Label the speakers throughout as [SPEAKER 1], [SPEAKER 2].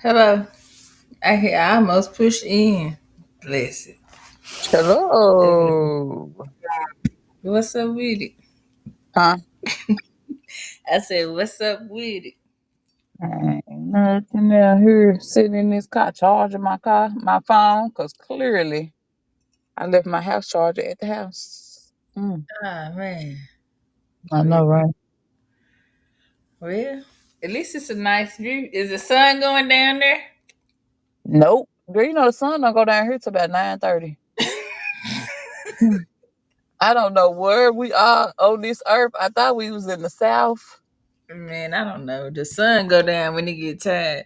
[SPEAKER 1] Hello. I almost pushed in. Bless it.
[SPEAKER 2] Hello.
[SPEAKER 1] What's up with it?
[SPEAKER 2] Huh?
[SPEAKER 1] I said, what's up with it?
[SPEAKER 2] Ain't nothing out here sitting in this car charging my phone, because clearly I left my house charger at the house.
[SPEAKER 1] Ah, man.
[SPEAKER 2] I
[SPEAKER 1] Well,
[SPEAKER 2] know, right?
[SPEAKER 1] well, at least it's a nice view. Is the sun going down there?
[SPEAKER 2] Nope. Girl, you know the sun don't go down here till about 9:30. I don't know where we are on this earth. I thought we was in the south.
[SPEAKER 1] Man, I don't know. The sun go down when it get tired.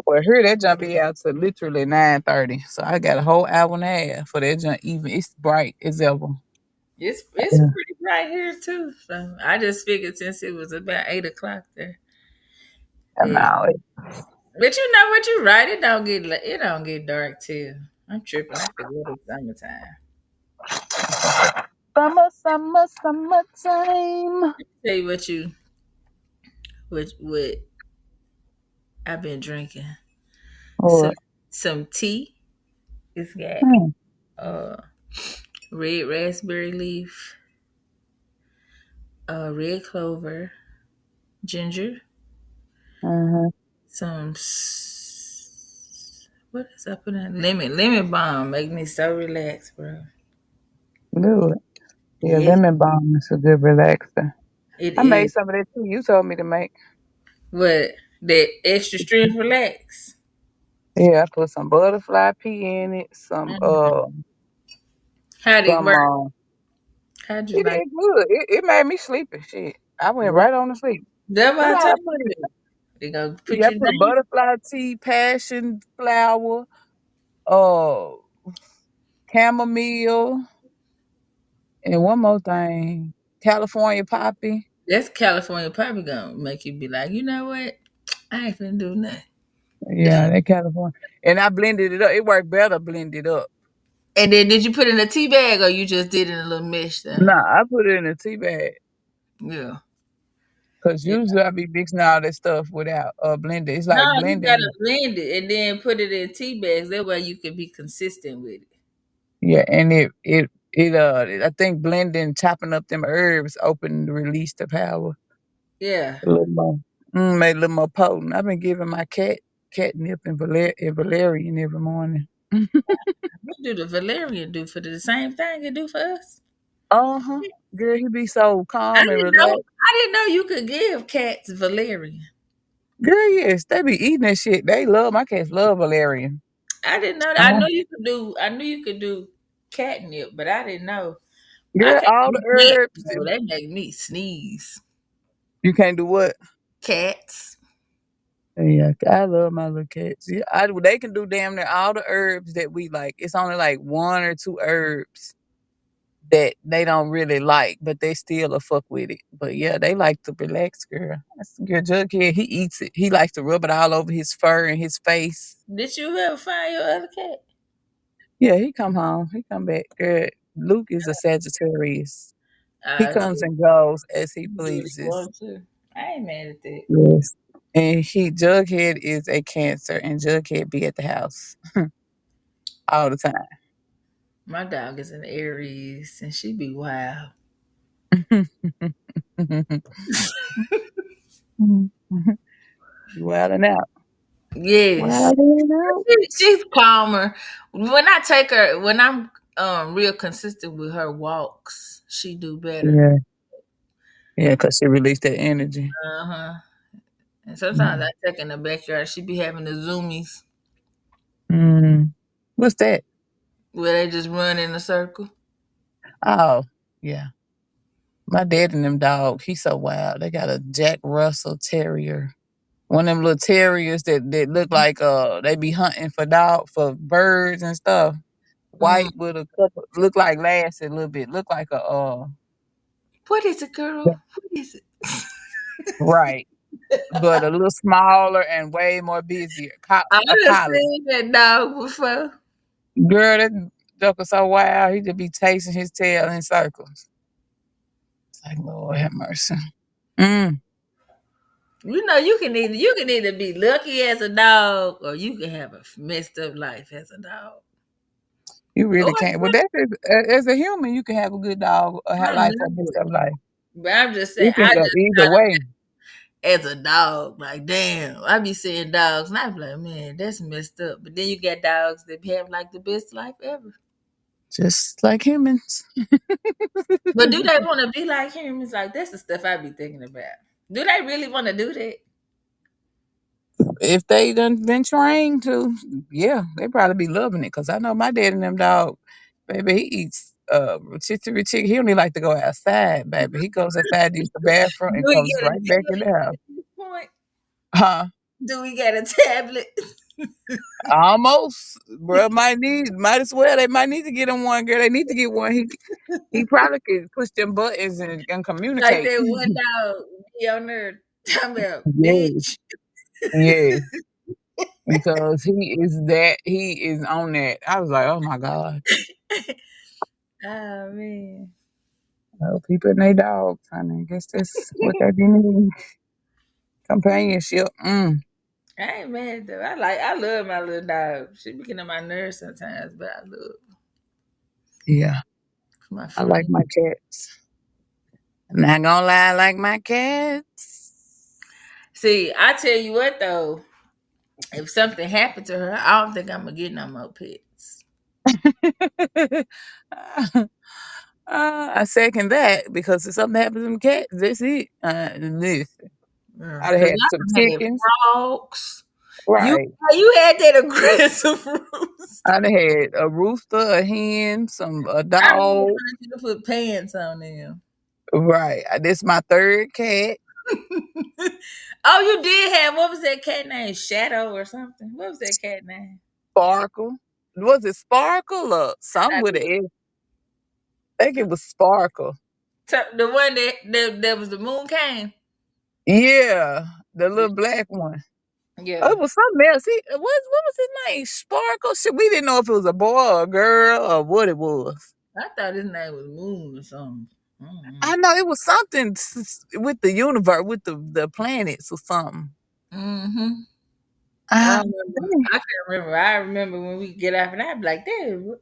[SPEAKER 2] Well, here that jump be out to literally 9:30. So I got a whole hour and a half for that jump. Even it's bright as ever.
[SPEAKER 1] It's
[SPEAKER 2] Yeah.
[SPEAKER 1] pretty bright here too. So I just figured since it was about 8 o'clock there.
[SPEAKER 2] And
[SPEAKER 1] Yeah.
[SPEAKER 2] now
[SPEAKER 1] But you know what you right, it don't get dark till I'm tripping. I forget it's summertime.
[SPEAKER 2] summertime.
[SPEAKER 1] Tell you what I've been drinking. Some
[SPEAKER 2] What?
[SPEAKER 1] some tea. It's got
[SPEAKER 2] Hmm.
[SPEAKER 1] uh red raspberry leaf, red clover, ginger,
[SPEAKER 2] Mhm.
[SPEAKER 1] what is up in that lemon balm make me so relaxed, bro.
[SPEAKER 2] Good. Yeah,
[SPEAKER 1] Yeah,
[SPEAKER 2] lemon balm is a good relaxer.
[SPEAKER 1] it
[SPEAKER 2] I made
[SPEAKER 1] is.
[SPEAKER 2] some of that too. You told me to make.
[SPEAKER 1] What that extra strength relax.
[SPEAKER 2] Yeah, I put some butterfly pea in it.
[SPEAKER 1] Mm. How'd it
[SPEAKER 2] Some.
[SPEAKER 1] work? How'd you
[SPEAKER 2] It
[SPEAKER 1] like?
[SPEAKER 2] is good. It made me sleepy. Shit, I went
[SPEAKER 1] What?
[SPEAKER 2] right on to sleep.
[SPEAKER 1] That's
[SPEAKER 2] You
[SPEAKER 1] what
[SPEAKER 2] know
[SPEAKER 1] I
[SPEAKER 2] how I
[SPEAKER 1] told
[SPEAKER 2] put it?
[SPEAKER 1] you. They gonna put
[SPEAKER 2] Yeah, I
[SPEAKER 1] you
[SPEAKER 2] put
[SPEAKER 1] down.
[SPEAKER 2] butterfly tea, passion flower, uh, chamomile, and one more thing, California poppy.
[SPEAKER 1] That's California probably gonna make you be like, you know what? I ain't finna do nothing.
[SPEAKER 2] Yeah, that California. And I blended it up. It worked better blended up.
[SPEAKER 1] And then did you put it in a tea bag or you just did it in a little mesh thing?
[SPEAKER 2] Nah, I put it in a tea bag.
[SPEAKER 1] Yeah.
[SPEAKER 2] Cause
[SPEAKER 1] Yeah.
[SPEAKER 2] usually I be mixing all that stuff without blender. It's
[SPEAKER 1] No,
[SPEAKER 2] like
[SPEAKER 1] you gotta
[SPEAKER 2] blending.
[SPEAKER 1] blend it and then put it in tea bags. That way you can be consistent with it.
[SPEAKER 2] Yeah, and it I think blending, chopping up them herbs open release the power
[SPEAKER 1] Yeah.
[SPEAKER 2] a little more. Made it a little more potent. I've been giving my cat catnip and valerian every morning.
[SPEAKER 1] What do the valerian do for the same thing it do for us?
[SPEAKER 2] Uh-huh. Girl, he be so calm and relaxed.
[SPEAKER 1] I didn't know you could give cats valerian.
[SPEAKER 2] Girl, yes, they be eating that shit. They love my cats love valerian.
[SPEAKER 1] I didn't know that.
[SPEAKER 2] Uh-huh.
[SPEAKER 1] I knew you could do catnip, but I didn't know. I
[SPEAKER 2] Girl,
[SPEAKER 1] can't
[SPEAKER 2] all
[SPEAKER 1] do
[SPEAKER 2] the
[SPEAKER 1] cats.
[SPEAKER 2] herbs.
[SPEAKER 1] No, they make me sneeze.
[SPEAKER 2] You can't do what?
[SPEAKER 1] Cats.
[SPEAKER 2] Yeah, I love my little cats. Yeah, they can do damn near all the herbs that we like. It's only like one or two herbs that they don't really like, but they still a fuck with it. But yeah, they like to relax, girl. That's girl Jughead. He eats it. He likes to rub it all over his fur and his face.
[SPEAKER 1] Did you ever find your other cat?
[SPEAKER 2] Yeah, he come home. He come back. Girl, Luke is a Sagittarius. He comes
[SPEAKER 1] Shit,
[SPEAKER 2] and goes as he
[SPEAKER 1] you do what you
[SPEAKER 2] pleases.
[SPEAKER 1] want to. I ain't mad at that.
[SPEAKER 2] Yes. And Jughead is a Cancer, and Jughead be at the house all the time.
[SPEAKER 1] My dog is an Aries, and she be wild.
[SPEAKER 2] You wilding out.
[SPEAKER 1] Yes,
[SPEAKER 2] Wilding out.
[SPEAKER 1] she's calmer. When I'm real consistent with her walks, she do better.
[SPEAKER 2] Yeah, yeah, because she released that energy.
[SPEAKER 1] Uh huh. And sometimes
[SPEAKER 2] Mm.
[SPEAKER 1] I take her in the backyard. She be having the zoomies
[SPEAKER 2] Mm. What's that?
[SPEAKER 1] where they just run in a circle.
[SPEAKER 2] Oh, yeah. My dad and them dog, he's so wild. They got a Jack Russell Terrier. One of them little terriers that look like they be hunting for birds and stuff.
[SPEAKER 1] Mm.
[SPEAKER 2] White with a couple look like Lassie a little bit. Look like a
[SPEAKER 1] What is it, girl? What is it?
[SPEAKER 2] right. But a little smaller and way more busier.
[SPEAKER 1] I
[SPEAKER 2] A
[SPEAKER 1] done
[SPEAKER 2] collie.
[SPEAKER 1] seen that dog before.
[SPEAKER 2] Girl, that joker so wild. He just be chasing his tail in circles. It's like, Lord have mercy. Mm.
[SPEAKER 1] You can either be lucky as a dog or you can have a messed up life as a dog.
[SPEAKER 2] You
[SPEAKER 1] Or
[SPEAKER 2] really can't. Well, that's as a human, you can have a good dog or have
[SPEAKER 1] I
[SPEAKER 2] life or
[SPEAKER 1] know
[SPEAKER 2] messed
[SPEAKER 1] it.
[SPEAKER 2] up life.
[SPEAKER 1] But I'm just saying,
[SPEAKER 2] It can go either way.
[SPEAKER 1] as a dog, like damn, I be seeing dogs and I be like, man, that's messed up. But then you got dogs that have like the best life ever.
[SPEAKER 2] Just like humans.
[SPEAKER 1] But do they want to be like humans? Like that's the stuff I be thinking about. Do they really want to do that?
[SPEAKER 2] If they done been trained to, yeah, they probably be loving it. Cause I know my dad and them dog, baby, he eats rotisserie chicken. He don't even like to go outside, baby. He goes outside to use the bathroom
[SPEAKER 1] Do
[SPEAKER 2] and
[SPEAKER 1] we
[SPEAKER 2] comes
[SPEAKER 1] get a
[SPEAKER 2] right back in the
[SPEAKER 1] tablet
[SPEAKER 2] house.
[SPEAKER 1] at this point?
[SPEAKER 2] Huh?
[SPEAKER 1] Do we get a tablet?
[SPEAKER 2] Almost. Bro might as well. They might need to get him one, girl. They need to get one. He probably could push them buttons and
[SPEAKER 1] Like
[SPEAKER 2] communicate.
[SPEAKER 1] that one dog be on there talking about
[SPEAKER 2] Yes,
[SPEAKER 1] bitch.
[SPEAKER 2] yes. Because he is on that. I was like, oh my God.
[SPEAKER 1] Oh man.
[SPEAKER 2] Well, people and their dogs, honey. I guess that's what they be needing. Companionship. Mm.
[SPEAKER 1] I ain't mad though. I love my little dog. She be getting on my nerves sometimes, but I love
[SPEAKER 2] Yeah.
[SPEAKER 1] my
[SPEAKER 2] I like
[SPEAKER 1] friend.
[SPEAKER 2] my cats. I'm not gonna lie, I like my cats.
[SPEAKER 1] See, I tell you what though, if something happened to her, I don't think I'm gonna get no more pets.
[SPEAKER 2] I second that because if something happens to them cats, that's it. Listen,
[SPEAKER 1] Yeah,
[SPEAKER 2] I'd have
[SPEAKER 1] cause
[SPEAKER 2] had some
[SPEAKER 1] I done had
[SPEAKER 2] chickens.
[SPEAKER 1] frogs. You
[SPEAKER 2] Right.
[SPEAKER 1] you had that aggressive roost.
[SPEAKER 2] I'd have had a rooster, a hen, a
[SPEAKER 1] I really
[SPEAKER 2] dog.
[SPEAKER 1] wanted you to put pants on them.
[SPEAKER 2] Right. This my third cat,
[SPEAKER 1] Oh, you did have what was that cat name? Shadow or something? What was that cat name?
[SPEAKER 2] Sparkle. Was it Sparkle or something
[SPEAKER 1] I
[SPEAKER 2] with an
[SPEAKER 1] do.
[SPEAKER 2] S? I think it was Sparkle.
[SPEAKER 1] The one that was the moon came.
[SPEAKER 2] Yeah, the
[SPEAKER 1] Yeah.
[SPEAKER 2] little black one. Oh,
[SPEAKER 1] Yeah.
[SPEAKER 2] it was something else. What was his name? Sparkle? Shit, we didn't know if it was a boy or a girl or what it was.
[SPEAKER 1] I thought his name was Moon or something. Mm-hmm.
[SPEAKER 2] I know it was something with the universe, with the planets or something.
[SPEAKER 1] Mm-hmm. I
[SPEAKER 2] Ah,
[SPEAKER 1] don't remember.
[SPEAKER 2] dang,
[SPEAKER 1] I can't remember. I remember when we get up and I'd be like, "Dude,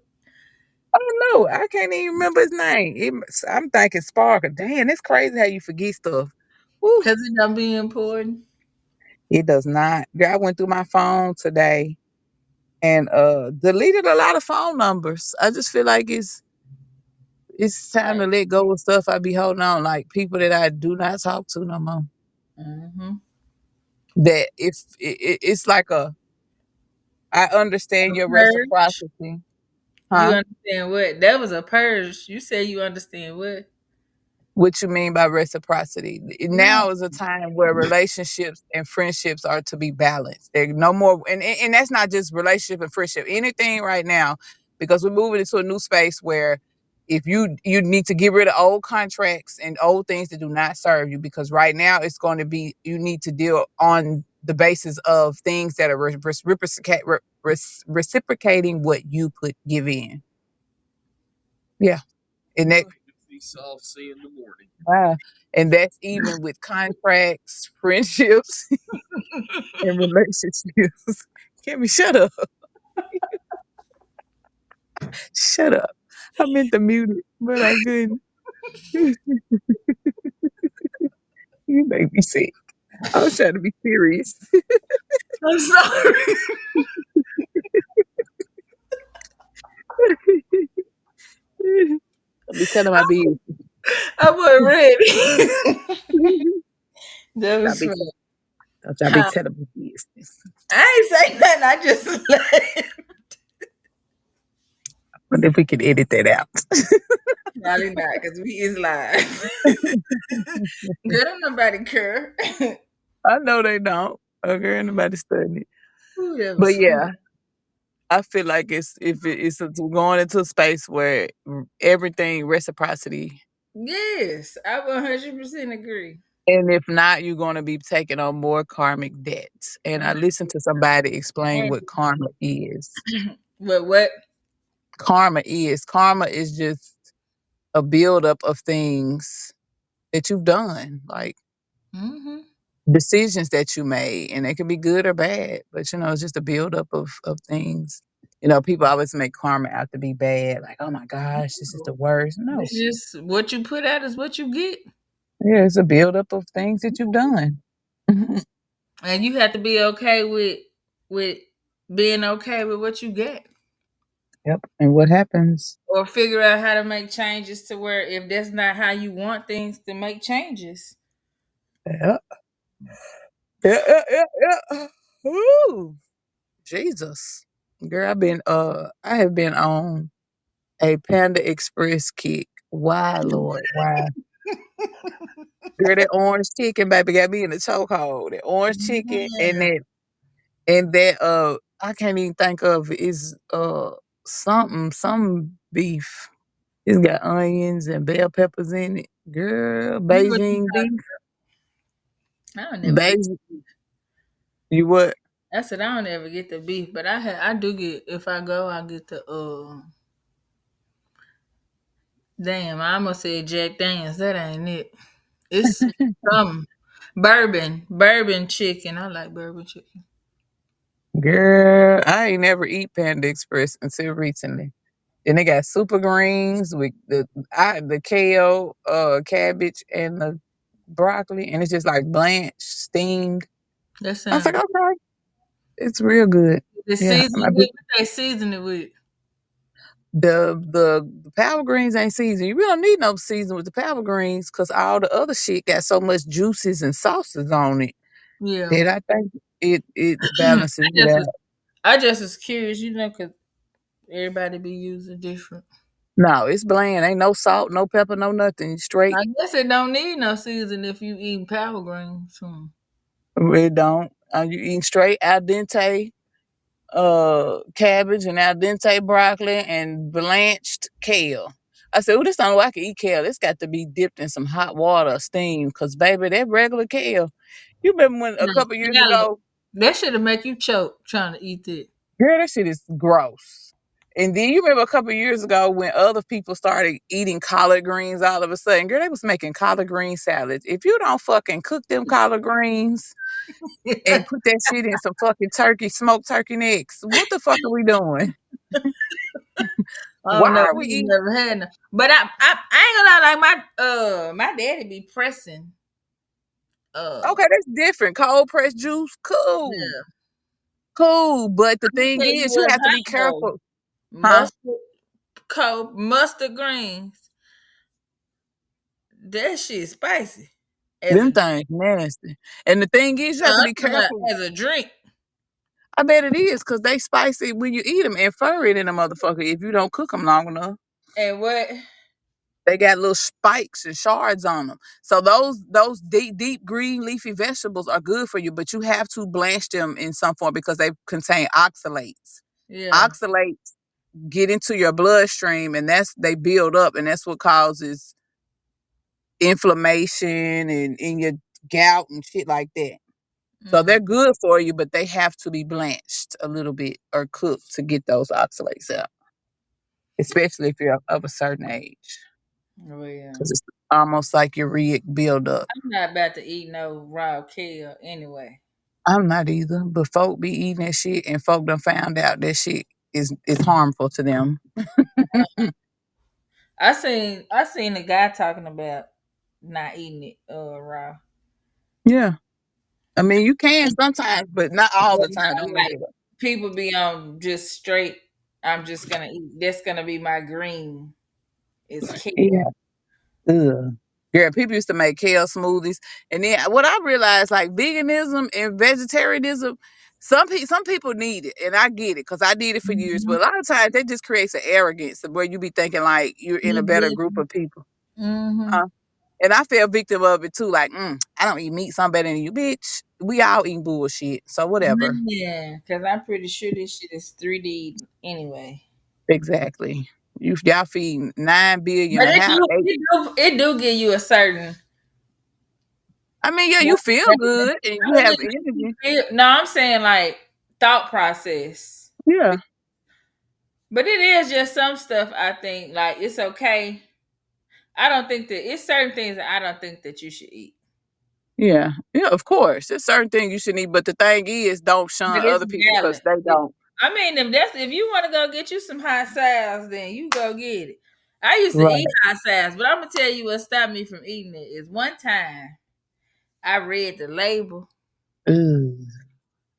[SPEAKER 2] I don't know. I can't even remember his name. I'm thinking Sparkle. Damn, it's crazy how you forget stuff. Woo.
[SPEAKER 1] because it don't be important."
[SPEAKER 2] It does not. Girl, I went through my phone today and deleted a lot of phone numbers. I just feel like it's time to
[SPEAKER 1] Right.
[SPEAKER 2] let go of stuff I be holding on, like people that I do not talk to no more.
[SPEAKER 1] Mm-hmm.
[SPEAKER 2] That if it's like I understand your
[SPEAKER 1] Purge.
[SPEAKER 2] reciprocity,
[SPEAKER 1] You
[SPEAKER 2] huh?
[SPEAKER 1] understand what? That was a purge. You say you understand what?
[SPEAKER 2] What you mean by reciprocity?
[SPEAKER 1] Yeah.
[SPEAKER 2] Now is a time where relationships and friendships are to be balanced. There no more, and that's not just relationship and friendship. Anything right now, because we're moving into a new space where if you need to get rid of old contracts and old things that do not serve you, because right now it's going to be you need to deal on the basis of things that are reciprocating what you put give in. Yeah, and that Wow. And that's even with contracts, friendships, and relationships. Kimmy, shut up. Shut up. I meant to mute it, but I couldn't. You make me sick. I was trying to be serious.
[SPEAKER 1] I'm sorry.
[SPEAKER 2] I'll be telling my business.
[SPEAKER 1] I wasn't ready. That
[SPEAKER 2] I'll
[SPEAKER 1] was
[SPEAKER 2] be,
[SPEAKER 1] funny.
[SPEAKER 2] I'll be
[SPEAKER 1] Huh.
[SPEAKER 2] telling my business.
[SPEAKER 1] I ain't say nothing. I just laughed.
[SPEAKER 2] But if we can edit that out.
[SPEAKER 1] Probably not, because we is live. Girl, don't nobody care.
[SPEAKER 2] I know they don't. Okay, anybody studying it.
[SPEAKER 1] Ooh, that
[SPEAKER 2] But
[SPEAKER 1] was fun.
[SPEAKER 2] yeah, I feel like we're going into a space where everything reciprocity.
[SPEAKER 1] Yes, I 100% agree.
[SPEAKER 2] And if not, you're going to be taking on more karmic debts. And I listened to somebody explain what karma is.
[SPEAKER 1] But what?
[SPEAKER 2] Karma is just a buildup of things that you've done. Like
[SPEAKER 1] Mm-hmm.
[SPEAKER 2] decisions that you made, and they can be good or bad. But it's just a buildup of things. People always make karma out to be bad, like, oh my gosh, this is the worst. No,
[SPEAKER 1] It's just what you put out is what you get.
[SPEAKER 2] yeah, it's a buildup of things that you've done.
[SPEAKER 1] And you have to be okay with being okay with what you get.
[SPEAKER 2] Yep. And what happens?
[SPEAKER 1] Or figure out how to make changes to where if that's not how you want things to make changes.
[SPEAKER 2] Yeah, yeah, yeah, yeah, yeah. Ooh, Jesus, girl, I have been on a Panda Express kick. Why, Lord? Why? Girl, that orange chicken, baby, got me in the chokehold. That orange chicken
[SPEAKER 1] Man,
[SPEAKER 2] and that I can't even think of it. It's some beef. It's got onions and bell peppers in it. Girl,
[SPEAKER 1] you know what you
[SPEAKER 2] Beijing beef.
[SPEAKER 1] I don't never get
[SPEAKER 2] Beijing, you what?
[SPEAKER 1] I said I don't ever get the beef, but I do get if I go I get the damn, I almost said Jack Daniels. That ain't it. It's some bourbon chicken. I like bourbon chicken.
[SPEAKER 2] Girl, I ain't never eat Panda Express until recently. And they got super greens with the kale, cabbage, and the broccoli, and it's just like blanched, steamed.
[SPEAKER 1] That
[SPEAKER 2] I was like,
[SPEAKER 1] sounds
[SPEAKER 2] okay, it's real good.
[SPEAKER 1] the
[SPEAKER 2] Yeah,
[SPEAKER 1] season with what they season it with.
[SPEAKER 2] the Power Greens ain't seasoned. You really don't need no season with the Power Greens because all the other shit got so much juices and sauces on it
[SPEAKER 1] Yeah.
[SPEAKER 2] that I think it
[SPEAKER 1] I
[SPEAKER 2] balances it
[SPEAKER 1] just was
[SPEAKER 2] out.
[SPEAKER 1] I just was curious, cause everybody be using different.
[SPEAKER 2] No, it's bland. Ain't no salt, no pepper, no nothing. Straight.
[SPEAKER 1] I guess it don't need no season if you eating power greens.
[SPEAKER 2] It don't. You eating straight al dente cabbage and al dente broccoli and blanched kale. I said, "Oh, this don't look like I can eat kale. It's got to be dipped in some hot water or steam, cause baby, that regular kale. You remember when a
[SPEAKER 1] No,
[SPEAKER 2] couple years
[SPEAKER 1] salad.
[SPEAKER 2] ago,
[SPEAKER 1] That should have make you choke trying to eat it.
[SPEAKER 2] girl, that shit is gross. And then you remember a couple years ago when other people started eating collard greens all of a sudden, girl, they was making collard green salads. If you don't fucking cook them collard greens and put that shit in some fucking turkey, smoked turkey necks, what the fuck are we doing?
[SPEAKER 1] I
[SPEAKER 2] Why
[SPEAKER 1] don't know.
[SPEAKER 2] are we
[SPEAKER 1] We
[SPEAKER 2] eating?
[SPEAKER 1] never had no. But I ain't gonna lie. Like my daddy be pressing.
[SPEAKER 2] Okay, that's different. Cold pressed juice, cool,
[SPEAKER 1] Yeah.
[SPEAKER 2] cool. But the
[SPEAKER 1] I
[SPEAKER 2] thing
[SPEAKER 1] tell you
[SPEAKER 2] is, you
[SPEAKER 1] what's
[SPEAKER 2] have to be
[SPEAKER 1] hot though.
[SPEAKER 2] careful, huh?
[SPEAKER 1] Mustard, mustard greens. That shit spicy. As a
[SPEAKER 2] Them things nasty. And the thing is, you have to
[SPEAKER 1] I'm
[SPEAKER 2] be
[SPEAKER 1] talking about
[SPEAKER 2] careful.
[SPEAKER 1] as a drink.
[SPEAKER 2] I bet it is because they spicy when you eat them and furry in a motherfucker if you don't cook them long enough.
[SPEAKER 1] And what?
[SPEAKER 2] They got little spikes and shards on them. So those deep green leafy vegetables are good for you, but you have to blanch them in some form because they contain oxalates.
[SPEAKER 1] Yeah.
[SPEAKER 2] Oxalates get into your bloodstream and they build up and that's what causes inflammation and in your gout and shit like that. So
[SPEAKER 1] Mm,
[SPEAKER 2] they're good for you, but they have to be blanched a little bit or cooked to get those oxalates out, especially if you're of a certain age,
[SPEAKER 1] oh yeah.
[SPEAKER 2] because it's almost like your uric buildup.
[SPEAKER 1] I'm not about to eat no raw kale anyway.
[SPEAKER 2] I'm not either, but folk be eating that shit, and folk done found out that shit is harmful to them.
[SPEAKER 1] I seen a guy talking about not eating it raw.
[SPEAKER 2] Yeah, I mean you can sometimes, but not all
[SPEAKER 1] But
[SPEAKER 2] the time.
[SPEAKER 1] not like people be on just straight. I'm just gonna eat. That's gonna be my green. Is kale.
[SPEAKER 2] Yeah. Ugh. Yeah, people used to make kale smoothies, and then what I realized, like veganism and vegetarianism, some people need it, and I get it because I did it for years.
[SPEAKER 1] Mm-hmm.
[SPEAKER 2] But a lot of times, that just creates an arrogance where you be thinking like you're in a better group of people.
[SPEAKER 1] Mm-hmm.
[SPEAKER 2] Huh? And I feel victim of it too. Like, I don't eat meat, so I'm better than you, bitch. We all eat bullshit, so whatever.
[SPEAKER 1] Yeah, because I'm pretty sure this shit is 3D anyway.
[SPEAKER 2] Exactly. Y'all feed 9 billion
[SPEAKER 1] But
[SPEAKER 2] a house.
[SPEAKER 1] it do give you a certain.
[SPEAKER 2] I mean, yeah, you feel good and you have energy.
[SPEAKER 1] No, I'm saying like thought process.
[SPEAKER 2] Yeah.
[SPEAKER 1] But it is just some stuff I think like it's okay. I don't think that it's certain things that I don't think that you should eat.
[SPEAKER 2] Yeah. Yeah, of course. There's certain things you should eat, but the thing is, don't shun
[SPEAKER 1] But it's
[SPEAKER 2] other people because
[SPEAKER 1] valid.
[SPEAKER 2] they don't.
[SPEAKER 1] I mean, if you want to go get you some hot sauce, then you go get it. I used to eat
[SPEAKER 2] Right.
[SPEAKER 1] hot sauce, but I'm gonna tell you what stopped me from eating it is one time I read the label.
[SPEAKER 2] Ooh.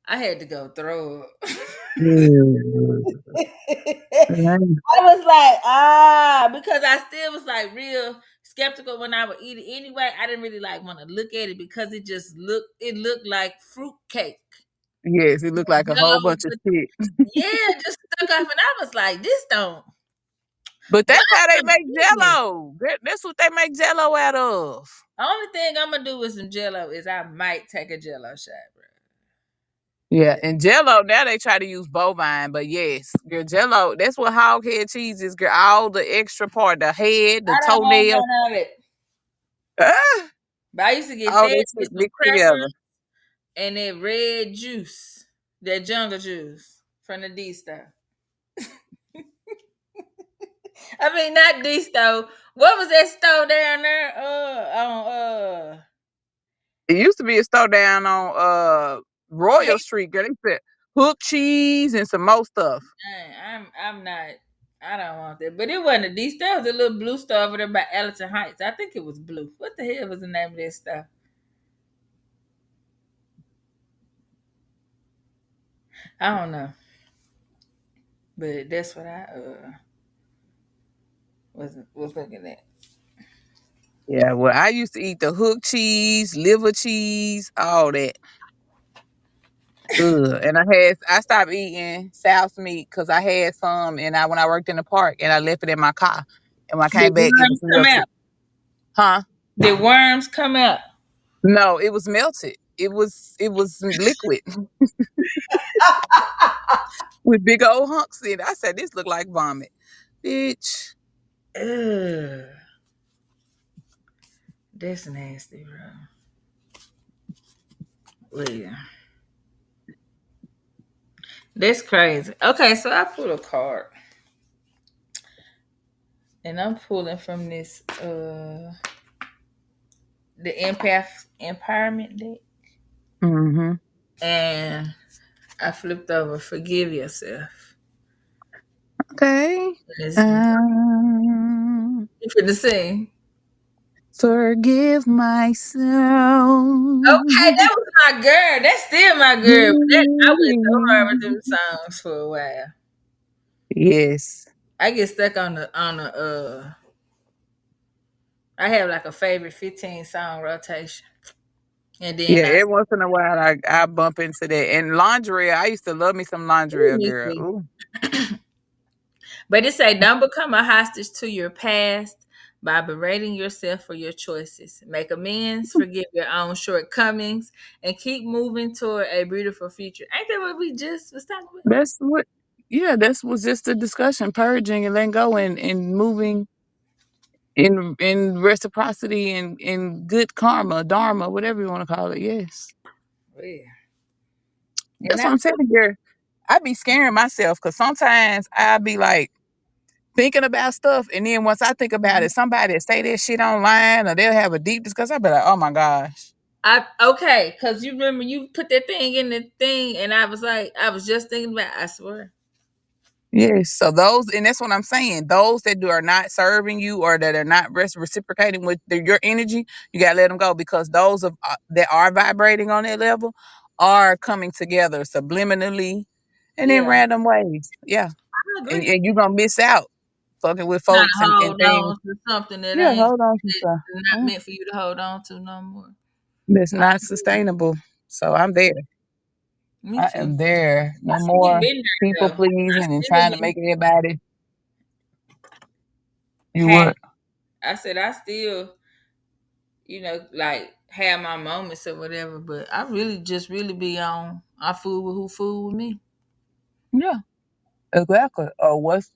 [SPEAKER 1] I had to go throw up.
[SPEAKER 2] Ooh. Right.
[SPEAKER 1] I was like, because I still was like real skeptical when I would eat it anyway. I didn't really like want to look at it because it looked like fruit cake.
[SPEAKER 2] Yes, it looked like a whole
[SPEAKER 1] Yellow
[SPEAKER 2] bunch of
[SPEAKER 1] with
[SPEAKER 2] shit.
[SPEAKER 1] yeah, just stuck off, and I was like, this don't.
[SPEAKER 2] But
[SPEAKER 1] Why
[SPEAKER 2] that's how they
[SPEAKER 1] am I
[SPEAKER 2] make
[SPEAKER 1] eating this?
[SPEAKER 2] Jello. That's what they make Jello out of.
[SPEAKER 1] Only thing I'm gonna do with some Jello is I might take a Jello shot, bro.
[SPEAKER 2] Yeah, and Jello now they try to use bovine, but yes, girl, Jello. That's what hog head cheese is. Girl, all the extra part, the head, the
[SPEAKER 1] I don't want
[SPEAKER 2] toenail,
[SPEAKER 1] none of it.
[SPEAKER 2] ah,
[SPEAKER 1] But I used to get
[SPEAKER 2] all
[SPEAKER 1] that
[SPEAKER 2] that
[SPEAKER 1] with
[SPEAKER 2] shit
[SPEAKER 1] some
[SPEAKER 2] mixed together.
[SPEAKER 1] crackers and that red juice, that jungle juice from the D store. I mean, not D store. What was that store down there? On
[SPEAKER 2] It used to be a store down on Royal Street. Girl, they said hook cheese and some more stuff.
[SPEAKER 1] I'm not. I don't want that. But it wasn't a D store. It was a little blue store over there by Allerton Heights. I think it was blue. What the hell was the name of that store? I don't know. But that's what I was looking at.
[SPEAKER 2] Yeah, well, I used to eat the hook cheese, liver cheese, all that. Ugh. And I stopped eating South meat because I had some, and I when I worked in the park, and I left it in my car, and when I
[SPEAKER 1] Did
[SPEAKER 2] came back, it was
[SPEAKER 1] worms come
[SPEAKER 2] melted.
[SPEAKER 1] out?
[SPEAKER 2] Huh?
[SPEAKER 1] Did worms come out?
[SPEAKER 2] No, it was melted. It was liquid with big old hunks in it. I said, this look like vomit, bitch.
[SPEAKER 1] Ugh, that's nasty, bro. Well, yeah, that's crazy. Okay, so I pulled a card, and I'm pulling from this the empath empowerment deck,
[SPEAKER 2] Mm-hmm.
[SPEAKER 1] and I flipped over forgive yourself.
[SPEAKER 2] Okay.
[SPEAKER 1] And it's
[SPEAKER 2] Um,
[SPEAKER 1] you for the sing.
[SPEAKER 2] forgive myself.
[SPEAKER 1] Okay, that was my girl. That's still my girl. But I went so hard with them songs for a while.
[SPEAKER 2] Yes.
[SPEAKER 1] I get stuck on the I have like a favorite 15 song rotation. And
[SPEAKER 2] Yeah,
[SPEAKER 1] then I
[SPEAKER 2] every once in a while I bump into that. And lingerie, I used to love me some lingerie,
[SPEAKER 1] me
[SPEAKER 2] girl.
[SPEAKER 1] too.
[SPEAKER 2] Ooh.
[SPEAKER 1] But it say don't become a hostage to your past by berating yourself for your choices. Make amends, forgive your own shortcomings, and keep moving toward a beautiful future. Ain't that what we just was talking about?
[SPEAKER 2] That's what yeah, that was just the discussion, purging and letting go and moving in reciprocity and in good karma, dharma, whatever you want to call it. Yes.
[SPEAKER 1] Yeah. And
[SPEAKER 2] That's what I'm saying, girl. I be scaring myself because sometimes I be like thinking about stuff, and then once I think about it, somebody say that shit online or they'll have a deep discussion. I'll be like, oh my gosh.
[SPEAKER 1] I okay, because you remember you put that thing in the thing, and I was like, I was just thinking about. I swear,
[SPEAKER 2] Yes. So those, and that's what I'm saying. Those that are not serving you or that are not reciprocating with your energy, you gotta let them go because those of that are vibrating on that level are coming together subliminally and in
[SPEAKER 1] yeah,
[SPEAKER 2] random ways. Yeah,
[SPEAKER 1] I
[SPEAKER 2] and,
[SPEAKER 1] agree.
[SPEAKER 2] and you're gonna miss out fucking with
[SPEAKER 1] Trying
[SPEAKER 2] folks
[SPEAKER 1] to
[SPEAKER 2] and
[SPEAKER 1] hold
[SPEAKER 2] things.
[SPEAKER 1] on to something that
[SPEAKER 2] Yeah,
[SPEAKER 1] ain't
[SPEAKER 2] hold on to
[SPEAKER 1] that's
[SPEAKER 2] stuff.
[SPEAKER 1] not meant for you to hold on to no more.
[SPEAKER 2] That's
[SPEAKER 1] I
[SPEAKER 2] not
[SPEAKER 1] agree.
[SPEAKER 2] sustainable. So I'm there.
[SPEAKER 1] Me
[SPEAKER 2] I
[SPEAKER 1] too.
[SPEAKER 2] am there.
[SPEAKER 1] I
[SPEAKER 2] No
[SPEAKER 1] see you
[SPEAKER 2] more
[SPEAKER 1] been there
[SPEAKER 2] people
[SPEAKER 1] though. I
[SPEAKER 2] pleasing and
[SPEAKER 1] still
[SPEAKER 2] trying to
[SPEAKER 1] been
[SPEAKER 2] make everybody you
[SPEAKER 1] happy.
[SPEAKER 2] what.
[SPEAKER 1] I said I still, like have my moments or whatever, but I really just really be on I fool with who fool with me.
[SPEAKER 2] Yeah, exactly. Or what's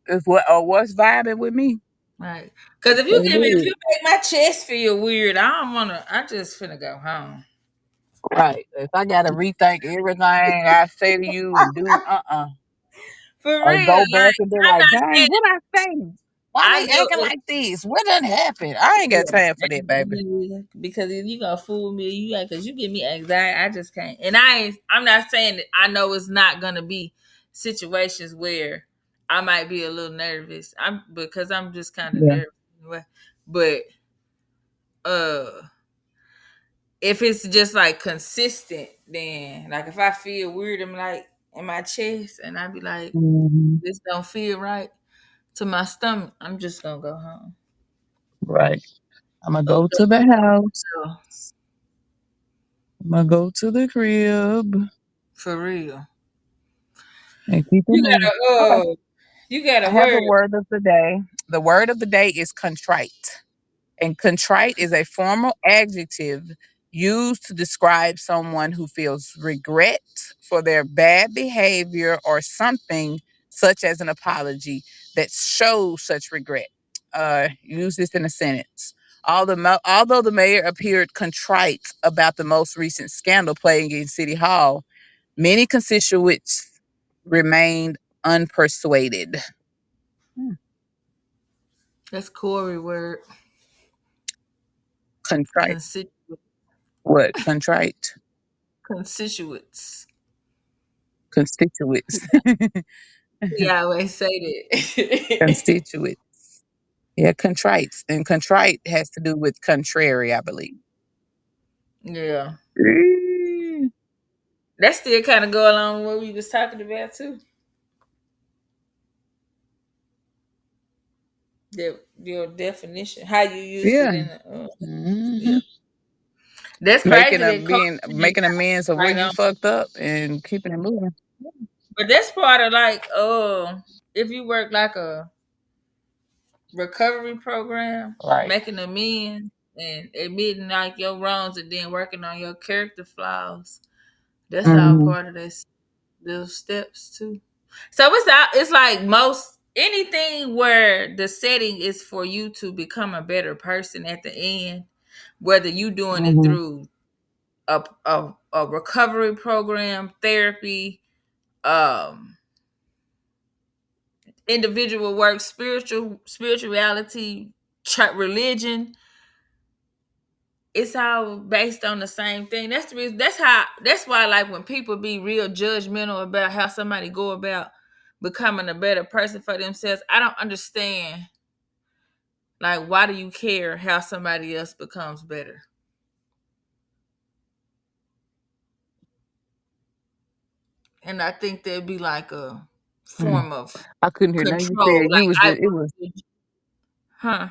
[SPEAKER 2] vibing with me.
[SPEAKER 1] Right. Because if you
[SPEAKER 2] That's
[SPEAKER 1] give me if
[SPEAKER 2] it.
[SPEAKER 1] you make my chest feel weird, I don't wanna I just finna go home.
[SPEAKER 2] Right. If I gotta rethink everything I say to you and do
[SPEAKER 1] For
[SPEAKER 2] or
[SPEAKER 1] real.
[SPEAKER 2] go back
[SPEAKER 1] Like
[SPEAKER 2] and be
[SPEAKER 1] I'm
[SPEAKER 2] like,
[SPEAKER 1] not
[SPEAKER 2] dang,
[SPEAKER 1] saying
[SPEAKER 2] what I say? Why
[SPEAKER 1] I
[SPEAKER 2] they
[SPEAKER 1] know
[SPEAKER 2] acting
[SPEAKER 1] it.
[SPEAKER 2] like this? What done happened? I ain't got
[SPEAKER 1] Yeah,
[SPEAKER 2] time for that, baby.
[SPEAKER 1] because if you gonna fool me, you got because you give me anxiety. I just can't. And I'm not saying that I know it's not gonna be situations where I might be a little nervous. I'm because I'm just kind of
[SPEAKER 2] Yeah.
[SPEAKER 1] nervous anyway. But uh, if it's just like consistent, then like if I feel weird, I'm like in my chest, and I be like,
[SPEAKER 2] Hmm.
[SPEAKER 1] this don't feel right to my stomach. I'm just gonna go home.
[SPEAKER 2] Right. I'm gonna
[SPEAKER 1] Oh,
[SPEAKER 2] go to the house.
[SPEAKER 1] no,
[SPEAKER 2] I'm gonna go to the crib
[SPEAKER 1] for real.
[SPEAKER 2] and keep it
[SPEAKER 1] You
[SPEAKER 2] moving. Okay.
[SPEAKER 1] you got
[SPEAKER 2] I
[SPEAKER 1] a
[SPEAKER 2] have a
[SPEAKER 1] word.
[SPEAKER 2] word of the day. The word of the day is contrite. And contrite is a formal adjective used to describe someone who feels regret for their bad behavior or something, such as an apology that shows such regret. Use this in a sentence. Although the mayor appeared contrite about the most recent scandal playing in City Hall, many constituents remained unpersuaded. Hmm.
[SPEAKER 1] That's Corey word.
[SPEAKER 2] Contrite.
[SPEAKER 1] Constitu-
[SPEAKER 2] What? Contrite?
[SPEAKER 1] Constituents.
[SPEAKER 2] Constituents.
[SPEAKER 1] He always say that.
[SPEAKER 2] Constituents. Yeah, contrite. And contrite has to do with contrary, I believe.
[SPEAKER 1] Yeah.
[SPEAKER 2] Mm.
[SPEAKER 1] That still kind of go along with what we was talking about too. Your definition, how you used
[SPEAKER 2] Yeah.
[SPEAKER 1] it in the, yeah.
[SPEAKER 2] Hmm.
[SPEAKER 1] That's
[SPEAKER 2] Making
[SPEAKER 1] crazy
[SPEAKER 2] a
[SPEAKER 1] that Carter
[SPEAKER 2] being
[SPEAKER 1] ain't
[SPEAKER 2] making amends of
[SPEAKER 1] got
[SPEAKER 2] where
[SPEAKER 1] right
[SPEAKER 2] you
[SPEAKER 1] on.
[SPEAKER 2] fucked up and keeping it moving.
[SPEAKER 1] But that's part of like, if you work like a recovery program,
[SPEAKER 2] Right.
[SPEAKER 1] making amends and admitting like your wrongs and then working on your character flaws. That's all
[SPEAKER 2] Hmm.
[SPEAKER 1] part of this those steps too. So it's like most anything where the setting is for you to become a better person at the end, whether you doing it
[SPEAKER 2] Hmm.
[SPEAKER 1] through a recovery program, therapy, um, individual work, spirituality, religion, it's all based on the same thing. That's the reason. That's why, like, when people be real judgmental about how somebody go about becoming a better person for themselves, I don't understand. Like, why do you care how somebody else becomes better? And I think there'd be like a
[SPEAKER 2] Mm.
[SPEAKER 1] form of
[SPEAKER 2] I couldn't hear nothing you
[SPEAKER 1] control.
[SPEAKER 2] said.
[SPEAKER 1] Like
[SPEAKER 2] You was
[SPEAKER 1] I
[SPEAKER 2] just it
[SPEAKER 1] want
[SPEAKER 2] was
[SPEAKER 1] to, huh?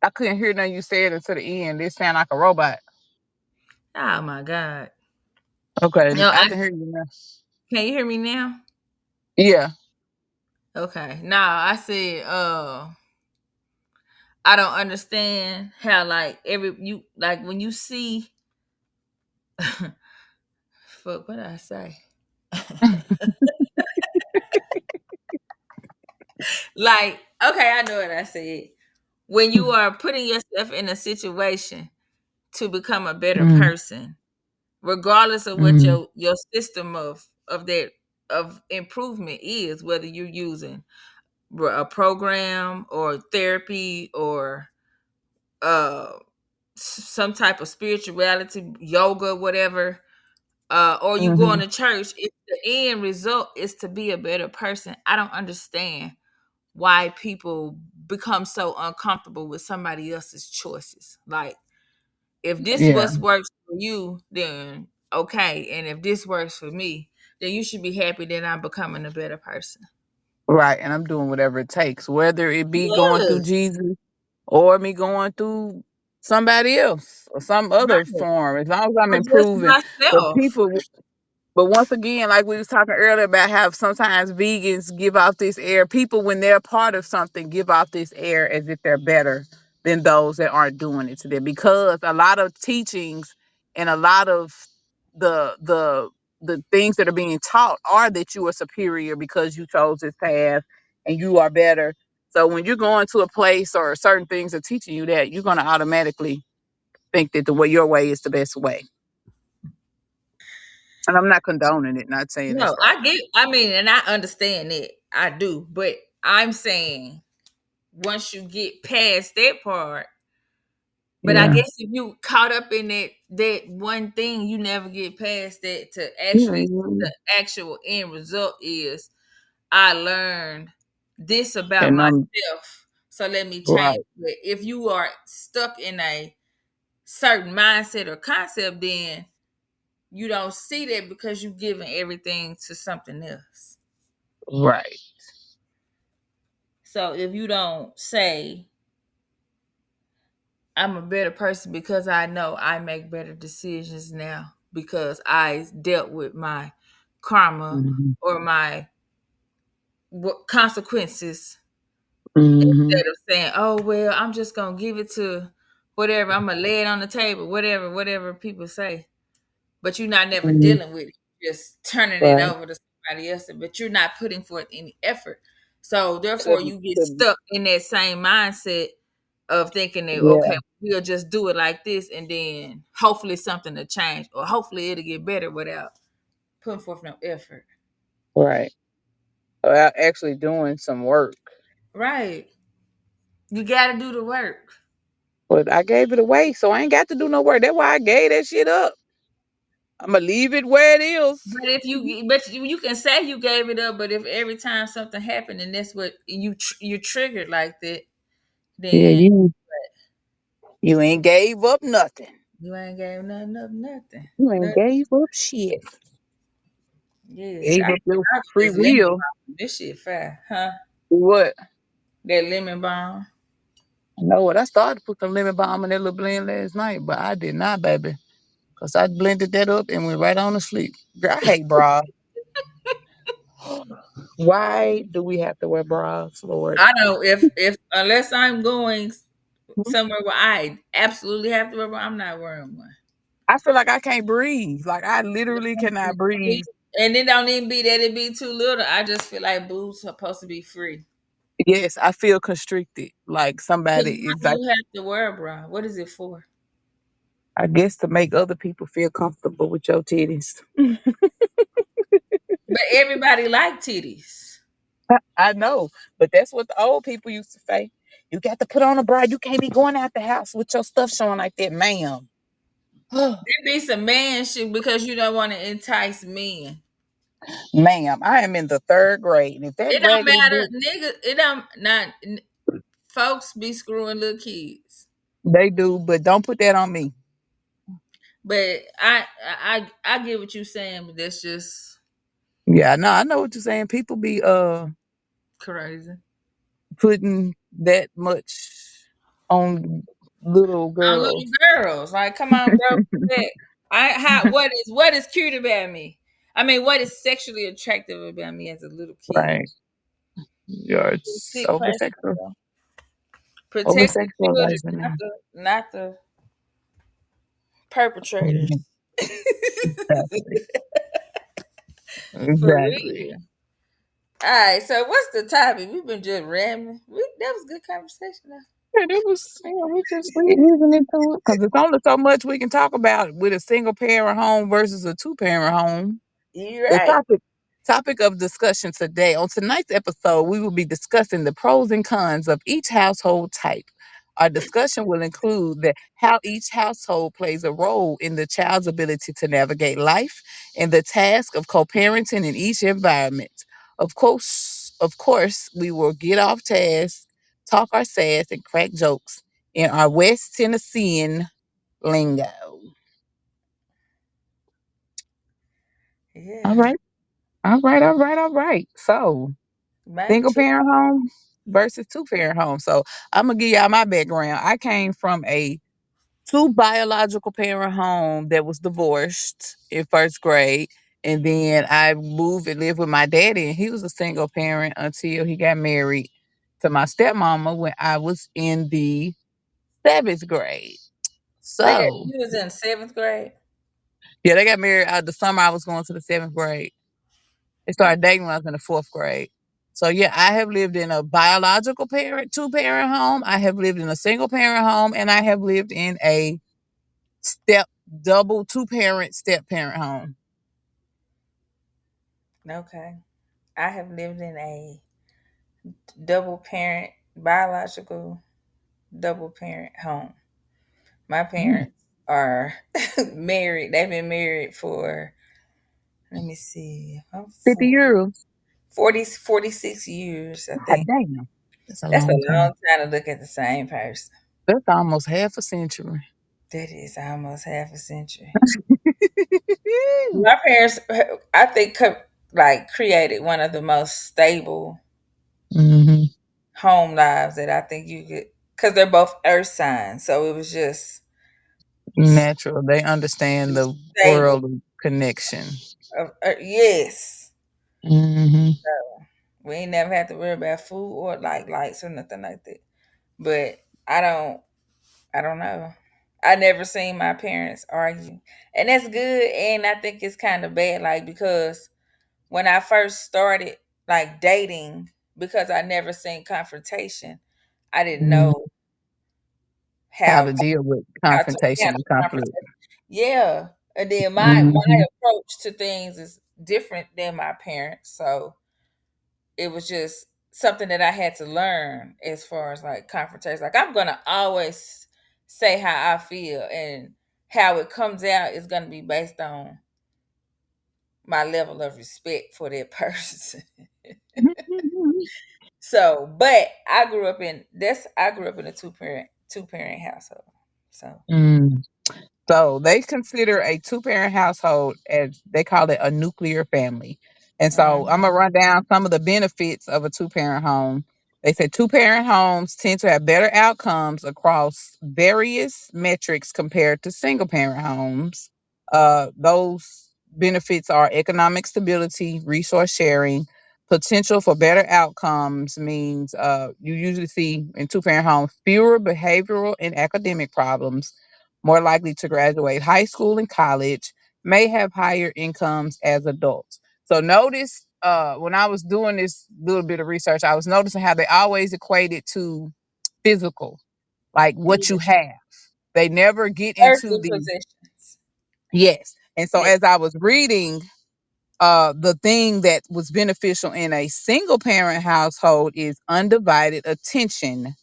[SPEAKER 2] I couldn't hear nothing you said until the end. It sounded like a robot.
[SPEAKER 1] Oh my god!
[SPEAKER 2] Okay,
[SPEAKER 1] No,
[SPEAKER 2] I can hear you now.
[SPEAKER 1] can you hear me now?
[SPEAKER 2] Yeah.
[SPEAKER 1] Okay. Nah, I said, I don't understand how like every you like when you see fuck what did I say? Like, okay, I know what I said. When you are putting yourself in a situation to become a better
[SPEAKER 2] Mm.
[SPEAKER 1] person, regardless of what
[SPEAKER 2] Mm.
[SPEAKER 1] your system of that of improvement is, whether you're using a program or therapy or uh some type of spirituality, yoga, whatever, or you going
[SPEAKER 2] Mhm.
[SPEAKER 1] to church, if the end result is to be a better person, I don't understand why people become so uncomfortable with somebody else's choices. Like, if this
[SPEAKER 2] Yeah.
[SPEAKER 1] what works for you, then okay. And if this works for me, then you should be happy that I'm becoming a better person.
[SPEAKER 2] Right. And I'm doing whatever it takes, whether it be going through
[SPEAKER 1] Yes.
[SPEAKER 2] Jesus or me going through somebody else or some other
[SPEAKER 1] Right.
[SPEAKER 2] form, as long as I'm
[SPEAKER 1] Or just
[SPEAKER 2] improving. But
[SPEAKER 1] myself.
[SPEAKER 2] people, but once again, like we was talking earlier about how sometimes vegans give off this air. People, when they're part of something, give off this air as if they're better than those that aren't doing it to them. Because a lot of teachings and a lot of the the things that are being taught are that you are superior because you chose this path and you are better. So when you're going to a place or certain things are teaching you that, you're going to automatically think that the way your way is the best way. And I'm not condoning it, not saying
[SPEAKER 1] No,
[SPEAKER 2] it's right.
[SPEAKER 1] I mean, and I understand it. I do. But I'm saying once you get past that part. But I
[SPEAKER 2] Yeah.
[SPEAKER 1] guess if you caught up in that one thing, you never get past that to actually see
[SPEAKER 2] Yeah.
[SPEAKER 1] the actual end result is I learned this about
[SPEAKER 2] And I'm
[SPEAKER 1] myself. So let me change
[SPEAKER 2] right.
[SPEAKER 1] it. If you are stuck in a certain mindset or concept, then you don't see that because you're giving everything to something else.
[SPEAKER 2] Right.
[SPEAKER 1] So if you don't say, I'm a better person because I know I make better decisions now because I dealt with my karma
[SPEAKER 2] Hmm.
[SPEAKER 1] or my consequences
[SPEAKER 2] Hmm.
[SPEAKER 1] instead of saying, "Oh well, I'm just gonna give it to whatever. I'm gonna lay it on the table, whatever people say." But you're not never
[SPEAKER 2] Hmm.
[SPEAKER 1] dealing with it, you're just turning it
[SPEAKER 2] Right.
[SPEAKER 1] over to somebody else. But you're not putting forth any effort. So therefore,
[SPEAKER 2] To,
[SPEAKER 1] you get
[SPEAKER 2] to,
[SPEAKER 1] stuck in that same mindset of thinking that okay,
[SPEAKER 2] yeah.
[SPEAKER 1] we'll just do it like this, and then hopefully something will change, or hopefully it'll get better without putting forth no effort.
[SPEAKER 2] Right. Without actually doing some work.
[SPEAKER 1] Right? You got to do the work.
[SPEAKER 2] But I gave it away, so I ain't got to do no work. That's why I gave that shit up. I'm gonna leave it where it is.
[SPEAKER 1] But if you can say you gave it up, but if every time something happened and that's what you're triggered like that,
[SPEAKER 2] Yeah,
[SPEAKER 1] then
[SPEAKER 2] you ain't gave up nothing.
[SPEAKER 1] you ain't gave nothing up, nothing,
[SPEAKER 2] You ain't
[SPEAKER 1] nothing.
[SPEAKER 2] gave up shit.
[SPEAKER 1] Yes,
[SPEAKER 2] Gave up your
[SPEAKER 1] I
[SPEAKER 2] free
[SPEAKER 1] this lemon
[SPEAKER 2] will.
[SPEAKER 1] balm. This shit fire, huh?
[SPEAKER 2] What?
[SPEAKER 1] That lemon balm.
[SPEAKER 2] I know what I started to put some lemon balm in that little blend last night, but I did not, baby. Cause I blended that up and went right on to sleep. Girl, I hate bras. Why do we have to wear bras, Lord?
[SPEAKER 1] I know if unless I'm going somewhere where I absolutely have to wear one, I'm not wearing one.
[SPEAKER 2] I feel like I can't breathe. Like I literally cannot breathe.
[SPEAKER 1] And it don't even be that it be too little. I just feel like boobs supposed to be free.
[SPEAKER 2] Yes, I feel constricted. Like
[SPEAKER 1] Because
[SPEAKER 2] somebody
[SPEAKER 1] why
[SPEAKER 2] is
[SPEAKER 1] do
[SPEAKER 2] like,
[SPEAKER 1] you have to wear a bra? What is it for?
[SPEAKER 2] I guess to make other people feel comfortable with your titties.
[SPEAKER 1] But everybody like titties.
[SPEAKER 2] I know, but that's what the old people used to say. You got to put on a bra. You can't be going out the house with your stuff showing like that, ma'am.
[SPEAKER 1] There be some man shit because you don't want to entice men.
[SPEAKER 2] Ma'am, I am in the third grade, and if that
[SPEAKER 1] It don't
[SPEAKER 2] raggedy
[SPEAKER 1] matter,
[SPEAKER 2] boot,
[SPEAKER 1] nigga. It don't not folks be screwing little kids.
[SPEAKER 2] they do, but don't put that on me.
[SPEAKER 1] But I get what you saying, but that's just
[SPEAKER 2] Yeah, no, I know what you're saying. People be
[SPEAKER 1] crazy.
[SPEAKER 2] putting that much on little
[SPEAKER 1] On little
[SPEAKER 2] girls.
[SPEAKER 1] girls, like, come on, bro. That- what is cute about me? I mean, what is sexually attractive about me as a little kid?
[SPEAKER 2] Right. Yeah, it's
[SPEAKER 1] Sick person, bro.
[SPEAKER 2] over
[SPEAKER 1] Protect the children,
[SPEAKER 2] sexualizing
[SPEAKER 1] not the perpetrators.
[SPEAKER 2] it. Exactly.
[SPEAKER 1] For
[SPEAKER 2] Exactly.
[SPEAKER 1] real. All right, so what's the topic? We've been just rambling. That was good conversation. Though.
[SPEAKER 2] Yeah, it was, we easing into it because it's only so much we can talk about with a single parent home versus a two parent home.
[SPEAKER 1] You
[SPEAKER 2] The
[SPEAKER 1] right.
[SPEAKER 2] topic of discussion today. On tonight's episode, we will be discussing the pros and cons of each household type. Our discussion will include how each household plays a role in the child's ability to navigate life and the task of co-parenting in each environment. Of course, we will get off task, talk our sass, and crack jokes in our West Tennessean lingo. All
[SPEAKER 1] Yeah.
[SPEAKER 2] right, all right, all right, all right. So,
[SPEAKER 1] Make
[SPEAKER 2] single
[SPEAKER 1] sure.
[SPEAKER 2] parent home versus two parent home. So I'm gonna give y'all my background. I came from a two biological parent home that was divorced in first grade. And then I moved and lived with my daddy, and he was a single parent until he got married to my stepmama when I was in the seventh grade. So
[SPEAKER 1] You was in seventh grade.
[SPEAKER 2] yeah, they got married the summer I was going to the seventh grade. They started dating when I was in the fourth grade. So yeah, I have lived in a biological parent, two parent home. I have lived in a single parent home, and I have lived in a step double two parent step parent home.
[SPEAKER 1] Okay. I have lived in a double parent. biological double parent home. My
[SPEAKER 2] Mm.
[SPEAKER 1] parents are married. They've been married for, let me see, I'm
[SPEAKER 2] 50 euros.
[SPEAKER 1] 46 years, I
[SPEAKER 2] God
[SPEAKER 1] think.
[SPEAKER 2] damn. That's a
[SPEAKER 1] That's a
[SPEAKER 2] long
[SPEAKER 1] long
[SPEAKER 2] time.
[SPEAKER 1] time to look at the same person.
[SPEAKER 2] That's almost half a century.
[SPEAKER 1] That is almost half a century. My parents, I think, like created one of the most stable
[SPEAKER 2] Hmm.
[SPEAKER 1] home lives that I think you could, because they're both earth signs. So it was just
[SPEAKER 2] Natural. They understand the
[SPEAKER 1] stable.
[SPEAKER 2] world of connection.
[SPEAKER 1] Yes.
[SPEAKER 2] Hmm.
[SPEAKER 1] We ain't never had to worry about food or like lights or nothing like that. But I don't know. I never seen my parents argue. And that's good. And I think it's kind of bad, like, because when I first started like dating, because I never seen confrontation, I didn't know
[SPEAKER 2] How
[SPEAKER 1] how
[SPEAKER 2] to deal with
[SPEAKER 1] how to
[SPEAKER 2] confrontation
[SPEAKER 1] handle
[SPEAKER 2] and conflict.
[SPEAKER 1] confrontation. Yeah. And then my
[SPEAKER 2] Hmm.
[SPEAKER 1] approach to things is different than my parents. So it was just something that I had to learn as far as like confrontation. Like, I'm gonna always say how I feel, and how it comes out is gonna be based on my level of respect for that person. So, but I grew up in a two parent household. So,
[SPEAKER 2] Mm. So they consider a two-parent household as they call it a nuclear family. And so I'm
[SPEAKER 1] mhm,
[SPEAKER 2] gonna run down some of the benefits of a two-parent home. They say two-parent homes tend to have better outcomes across various metrics compared to single-parent homes. Those benefits are economic stability, resource sharing, potential for better outcomes means you usually see in two-parent homes fewer behavioral and academic problems, more likely to graduate high school and college, may have higher incomes as adults. So notice when I was doing this little bit of research, I was noticing how they always equate it to physical, like what
[SPEAKER 1] yeah,
[SPEAKER 2] you have. They never get into
[SPEAKER 1] earthly
[SPEAKER 2] the
[SPEAKER 1] possessions.
[SPEAKER 2] yes. And so
[SPEAKER 1] Yeah.
[SPEAKER 2] as I was reading, the thing that was beneficial in a single parent household is undivided attention.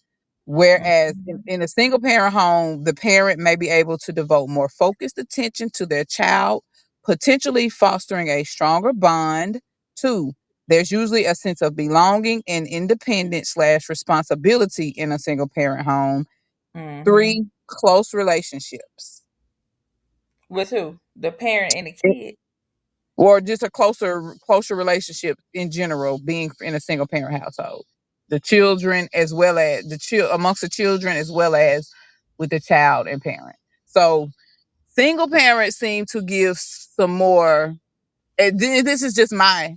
[SPEAKER 2] Whereas
[SPEAKER 1] Mhm,
[SPEAKER 2] in a single parent home, the parent may be able to devote more focused attention to their child, potentially fostering a stronger bond. Two, there's usually a sense of belonging and independence slash responsibility in a single parent home.
[SPEAKER 1] mhm.
[SPEAKER 2] Three, close relationships.
[SPEAKER 1] With who? The parent and the kid.
[SPEAKER 2] Or just a closer relationship in general being in a single parent household, the children as well as amongst the children as well as with the child and parent. So single parents seem to give some more, and this is just my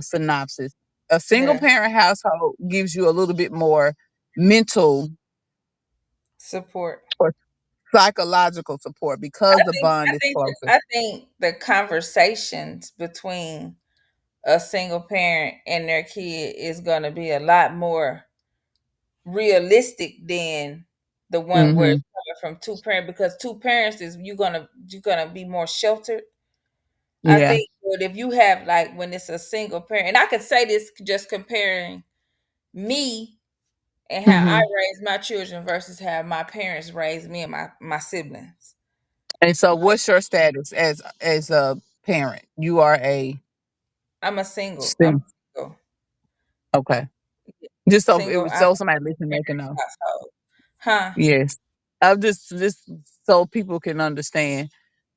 [SPEAKER 2] synopsis. A single
[SPEAKER 1] Yeah.
[SPEAKER 2] parent household gives you a little bit more mental
[SPEAKER 1] Support.
[SPEAKER 2] or psychological support because the bond is closer.
[SPEAKER 1] I think the conversations between a single parent and their kid is going to be a lot more realistic than the one where
[SPEAKER 2] Hmm.
[SPEAKER 1] it's coming from two parents, because two parents is you're gonna be more sheltered. I
[SPEAKER 2] Yeah.
[SPEAKER 1] think, but if you have like when it's a single parent, and I could say this just comparing me and how I
[SPEAKER 2] Hmm.
[SPEAKER 1] raised my children versus how my parents raised me and my siblings.
[SPEAKER 2] And so, what's your status as a parent? You are a
[SPEAKER 1] I'm a single. I'm
[SPEAKER 2] sim.
[SPEAKER 1] single.
[SPEAKER 2] Okay. Just so it
[SPEAKER 1] Single.
[SPEAKER 2] was
[SPEAKER 1] I'm a
[SPEAKER 2] so somebody
[SPEAKER 1] single
[SPEAKER 2] listening they can
[SPEAKER 1] parent
[SPEAKER 2] know.
[SPEAKER 1] household. Huh?
[SPEAKER 2] Yes. I'm just so people can understand.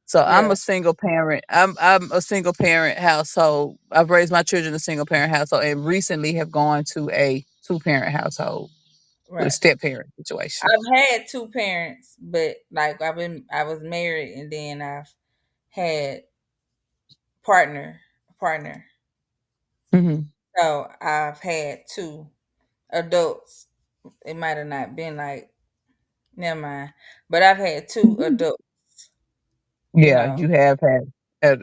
[SPEAKER 2] So I'm
[SPEAKER 1] Yeah.
[SPEAKER 2] a single parent. I'm a single parent household. I've raised my children in a single parent household and recently have gone to a two parent household with a
[SPEAKER 1] Right.
[SPEAKER 2] step parent situation.
[SPEAKER 1] I've had two parents, but like I was married, and then I've had partner.
[SPEAKER 2] Hmm.
[SPEAKER 1] So I've had two adults. It might have not been like, never mind, but I've had two adults. You
[SPEAKER 2] Yeah,
[SPEAKER 1] know.
[SPEAKER 2] you have had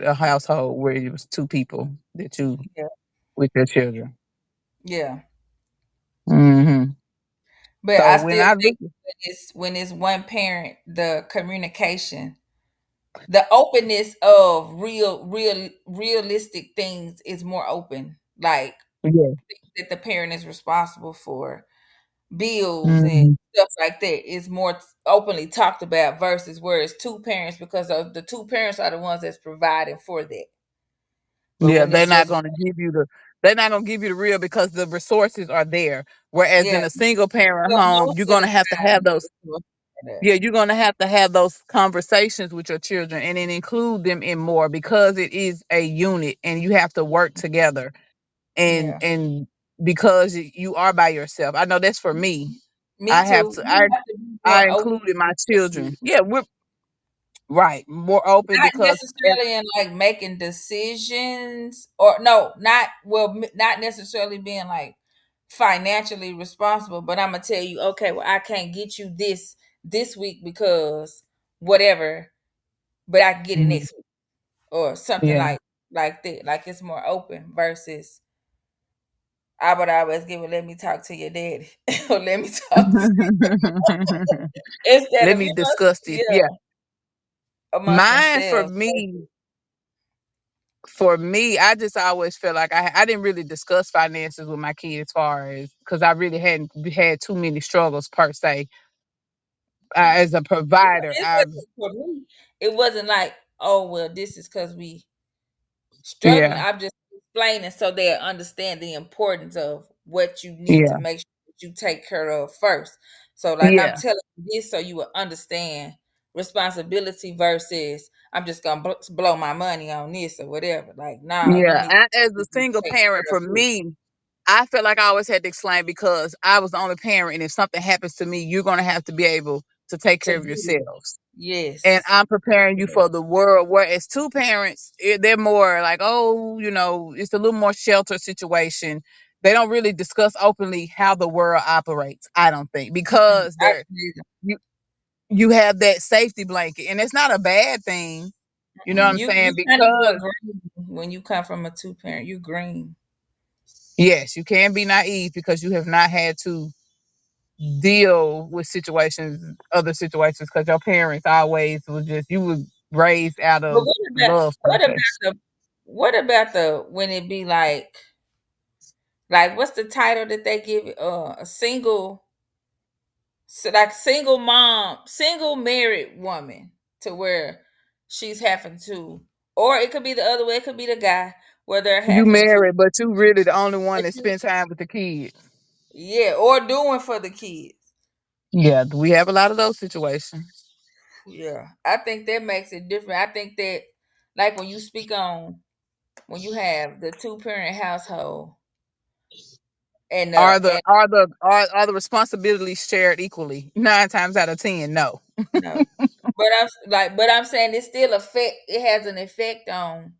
[SPEAKER 2] a household where it was two people that you
[SPEAKER 1] Yeah.
[SPEAKER 2] with your children.
[SPEAKER 1] Yeah.
[SPEAKER 2] Hmm.
[SPEAKER 1] But
[SPEAKER 2] So
[SPEAKER 1] I
[SPEAKER 2] when
[SPEAKER 1] still
[SPEAKER 2] I
[SPEAKER 1] think
[SPEAKER 2] look,
[SPEAKER 1] when it's one parent, the communication, the openness of realistic things is more open. Like,
[SPEAKER 2] Yeah.
[SPEAKER 1] that the parent is responsible for bills and
[SPEAKER 2] Mhm.
[SPEAKER 1] stuff like that is more openly talked about versus where it's two parents because of the two parents are the ones that's providing for that. But
[SPEAKER 2] Yeah,
[SPEAKER 1] when
[SPEAKER 2] they're
[SPEAKER 1] it's
[SPEAKER 2] not
[SPEAKER 1] just
[SPEAKER 2] gonna give you the real because the resources are there. Whereas
[SPEAKER 1] yeah,
[SPEAKER 2] in a single parent
[SPEAKER 1] well,
[SPEAKER 2] home,
[SPEAKER 1] most
[SPEAKER 2] you're
[SPEAKER 1] of the
[SPEAKER 2] gonna have to have
[SPEAKER 1] time,
[SPEAKER 2] those.
[SPEAKER 1] it's more there.
[SPEAKER 2] Yeah, you're gonna have to have those conversations with your children and then include them in more because it is a unit and you have to work together
[SPEAKER 1] Yeah,
[SPEAKER 2] and because you are by yourself. I know that's for me.
[SPEAKER 1] me
[SPEAKER 2] I have
[SPEAKER 1] too.
[SPEAKER 2] to
[SPEAKER 1] You have to be more
[SPEAKER 2] I
[SPEAKER 1] open
[SPEAKER 2] included my
[SPEAKER 1] with
[SPEAKER 2] children.
[SPEAKER 1] people.
[SPEAKER 2] Yeah, we're right, more open
[SPEAKER 1] Not
[SPEAKER 2] because
[SPEAKER 1] necessarily in like making decisions or no, not well, not necessarily being like financially responsible, but I'm gonna tell you, okay, well, I can't get you this week because whatever, but I can get it
[SPEAKER 2] mm,
[SPEAKER 1] next week or something
[SPEAKER 2] yeah.
[SPEAKER 1] like that. Like it's more open versus I would always give it. Let me talk to your daddy or let me talk to instead
[SPEAKER 2] Let
[SPEAKER 1] of
[SPEAKER 2] me discuss this.
[SPEAKER 1] yeah
[SPEAKER 2] Yeah.
[SPEAKER 1] amongst
[SPEAKER 2] Mine
[SPEAKER 1] themselves.
[SPEAKER 2] for me, I just always felt like I didn't really discuss finances with my kids, as far as because I really hadn't had too many struggles per se.
[SPEAKER 1] Yeah.
[SPEAKER 2] As a provider,
[SPEAKER 1] It
[SPEAKER 2] I've
[SPEAKER 1] wasn't for me. It wasn't like, oh well, this is because we struggling.
[SPEAKER 2] yeah,
[SPEAKER 1] I'm just explaining so they understand the importance of what you need to
[SPEAKER 2] yeah,
[SPEAKER 1] make sure that you take care of first. So like I'm
[SPEAKER 2] yeah,
[SPEAKER 1] telling you this so you will understand responsibility versus I'm just gonna blow my money on this or whatever. Like, nah, you
[SPEAKER 2] yeah.
[SPEAKER 1] need
[SPEAKER 2] I, as
[SPEAKER 1] to
[SPEAKER 2] a single
[SPEAKER 1] take
[SPEAKER 2] parent,
[SPEAKER 1] care of
[SPEAKER 2] for
[SPEAKER 1] this.
[SPEAKER 2] me, I felt like I always had to explain because I was the only parent, and if something happens to me, you're gonna have to be able to take
[SPEAKER 1] To
[SPEAKER 2] care of
[SPEAKER 1] do
[SPEAKER 2] yourselves. And
[SPEAKER 1] yes.
[SPEAKER 2] I'm preparing you for the world. Whereas two parents, they're more like, oh, it's a little more shelter situation. They don't really discuss openly how the world operates. I don't think
[SPEAKER 1] Mm-mm,
[SPEAKER 2] because
[SPEAKER 1] I
[SPEAKER 2] they're
[SPEAKER 1] neither.
[SPEAKER 2] you you have that safety blanket, and it's not a bad thing. You know what I'm
[SPEAKER 1] You
[SPEAKER 2] saying?
[SPEAKER 1] kind of more
[SPEAKER 2] Because
[SPEAKER 1] green when you come from a two parent. You green.
[SPEAKER 2] yes, you can be naive because you have not had to deal with situations, other situations, because your parents always was just you were raised out
[SPEAKER 1] But
[SPEAKER 2] of love for the fashion.
[SPEAKER 1] what about the when it be like what's the title that they give it? A single so like single mom, single married woman to where she's having to or it could be the other way, it could be the guy where they're
[SPEAKER 2] You
[SPEAKER 1] having to
[SPEAKER 2] married, but you really the only one that spend time with the kids.
[SPEAKER 1] yeah, or doing for the kids.
[SPEAKER 2] Yeah, we have a lot of those situations.
[SPEAKER 1] Yeah. I think that makes it different. I think that like when you speak on when you have the two parent household and
[SPEAKER 2] Are the responsibilities shared equally? 9 times out of 10, no.
[SPEAKER 1] no. But I'm saying it still affect it has an effect on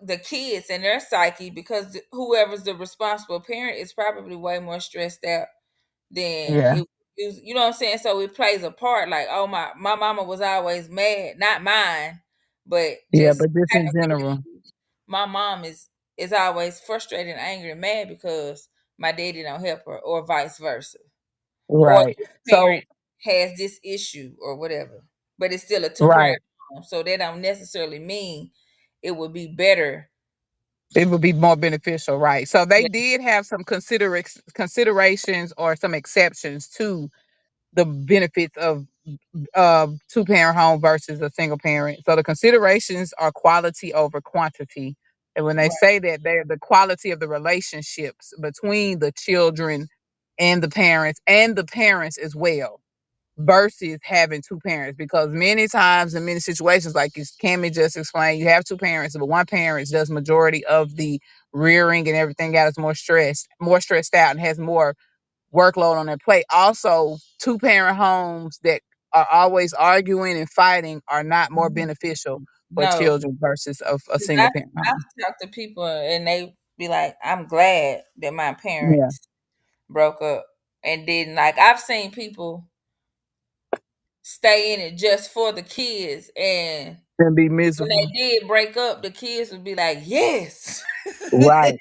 [SPEAKER 1] the kids and their psyche because whoever's the responsible parent is probably way more stressed out than
[SPEAKER 2] Yeah,
[SPEAKER 1] it is, you know what I'm saying? So it plays a part like, oh my mama was always mad, not mine, but
[SPEAKER 2] yeah,
[SPEAKER 1] just
[SPEAKER 2] but just in general,
[SPEAKER 1] hypothetically, my mom is always frustrated and angry and mad because my daddy don't help her or vice versa. Or
[SPEAKER 2] right?
[SPEAKER 1] this
[SPEAKER 2] So,
[SPEAKER 1] parent has this issue or whatever, but it's still a two
[SPEAKER 2] right,
[SPEAKER 1] parent home, so that don't necessarily mean it would be better.
[SPEAKER 2] it would be more beneficial, right? So they
[SPEAKER 1] Yeah,
[SPEAKER 2] did have some considerations or some exceptions to the benefits of two parent home versus a single parent. So the considerations are quality over quantity. And when they
[SPEAKER 1] right.
[SPEAKER 2] say that, they're the quality of the relationships between the children and the parents as well, versus having two parents. Because many times in many situations, like you Cammy just explained, you have two parents, but one parent does majority of the rearing and everything else, more stressed out, and has more workload on their plate. Also, two parent homes that are always arguing and fighting are not more
[SPEAKER 1] Mhm.
[SPEAKER 2] beneficial for
[SPEAKER 1] No,
[SPEAKER 2] children versus a
[SPEAKER 1] 'cause
[SPEAKER 2] single parent
[SPEAKER 1] I've
[SPEAKER 2] home.
[SPEAKER 1] talked to people and they be like, "I'm glad that my
[SPEAKER 2] Yeah,
[SPEAKER 1] parents broke up," and then like I've seen people stay in it just for the kids, and
[SPEAKER 2] and be
[SPEAKER 1] when
[SPEAKER 2] miserable.
[SPEAKER 1] they did break up, the kids would be like, "Yes,
[SPEAKER 2] Right,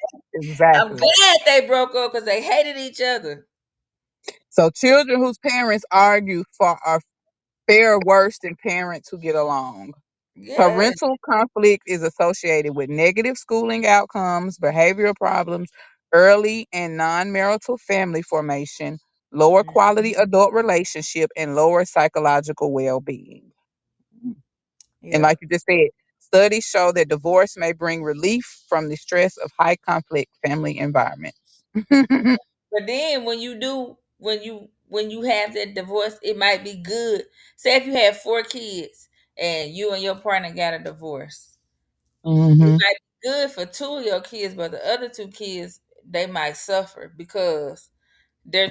[SPEAKER 1] I'm
[SPEAKER 2] exactly.
[SPEAKER 1] glad they broke up because they hated each other."
[SPEAKER 2] So children whose parents argue for are fare worse than parents who get along.
[SPEAKER 1] Yeah.
[SPEAKER 2] Parental conflict is associated with negative schooling outcomes, behavioral problems, early and non marital family formation, lower quality adult relationship, and lower psychological well being. And
[SPEAKER 1] Yeah.
[SPEAKER 2] like you just said, studies show that divorce may bring relief from the stress of high conflict family environments.
[SPEAKER 1] But then when you have that divorce, it might be good. Say if you have 4 kids and you and your partner got a divorce, it
[SPEAKER 2] Hmm.
[SPEAKER 1] might be good for 2 of your kids, but the other 2 kids they might suffer because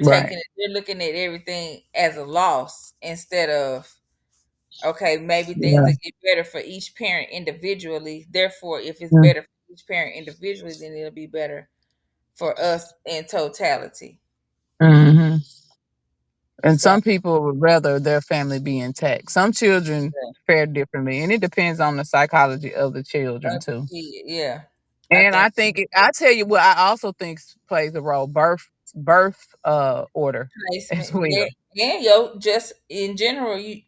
[SPEAKER 2] Right.
[SPEAKER 1] they're looking at everything as a loss instead of okay, maybe things
[SPEAKER 2] Yeah.
[SPEAKER 1] will get better for each parent individually. Therefore, if it's
[SPEAKER 2] Mm-hmm.
[SPEAKER 1] better for each parent individually, then it'll be better for us in totality.
[SPEAKER 2] And
[SPEAKER 1] So
[SPEAKER 2] some people would rather their family be intact. Some children
[SPEAKER 1] yeah,
[SPEAKER 2] fare differently, and it depends on the psychology of the children
[SPEAKER 1] of the
[SPEAKER 2] too.
[SPEAKER 1] kid, yeah. I
[SPEAKER 2] And
[SPEAKER 1] think
[SPEAKER 2] I think I tell you what, I also think plays a role. Birth order as
[SPEAKER 1] placement,
[SPEAKER 2] well.
[SPEAKER 1] yeah, and yo, just in general, you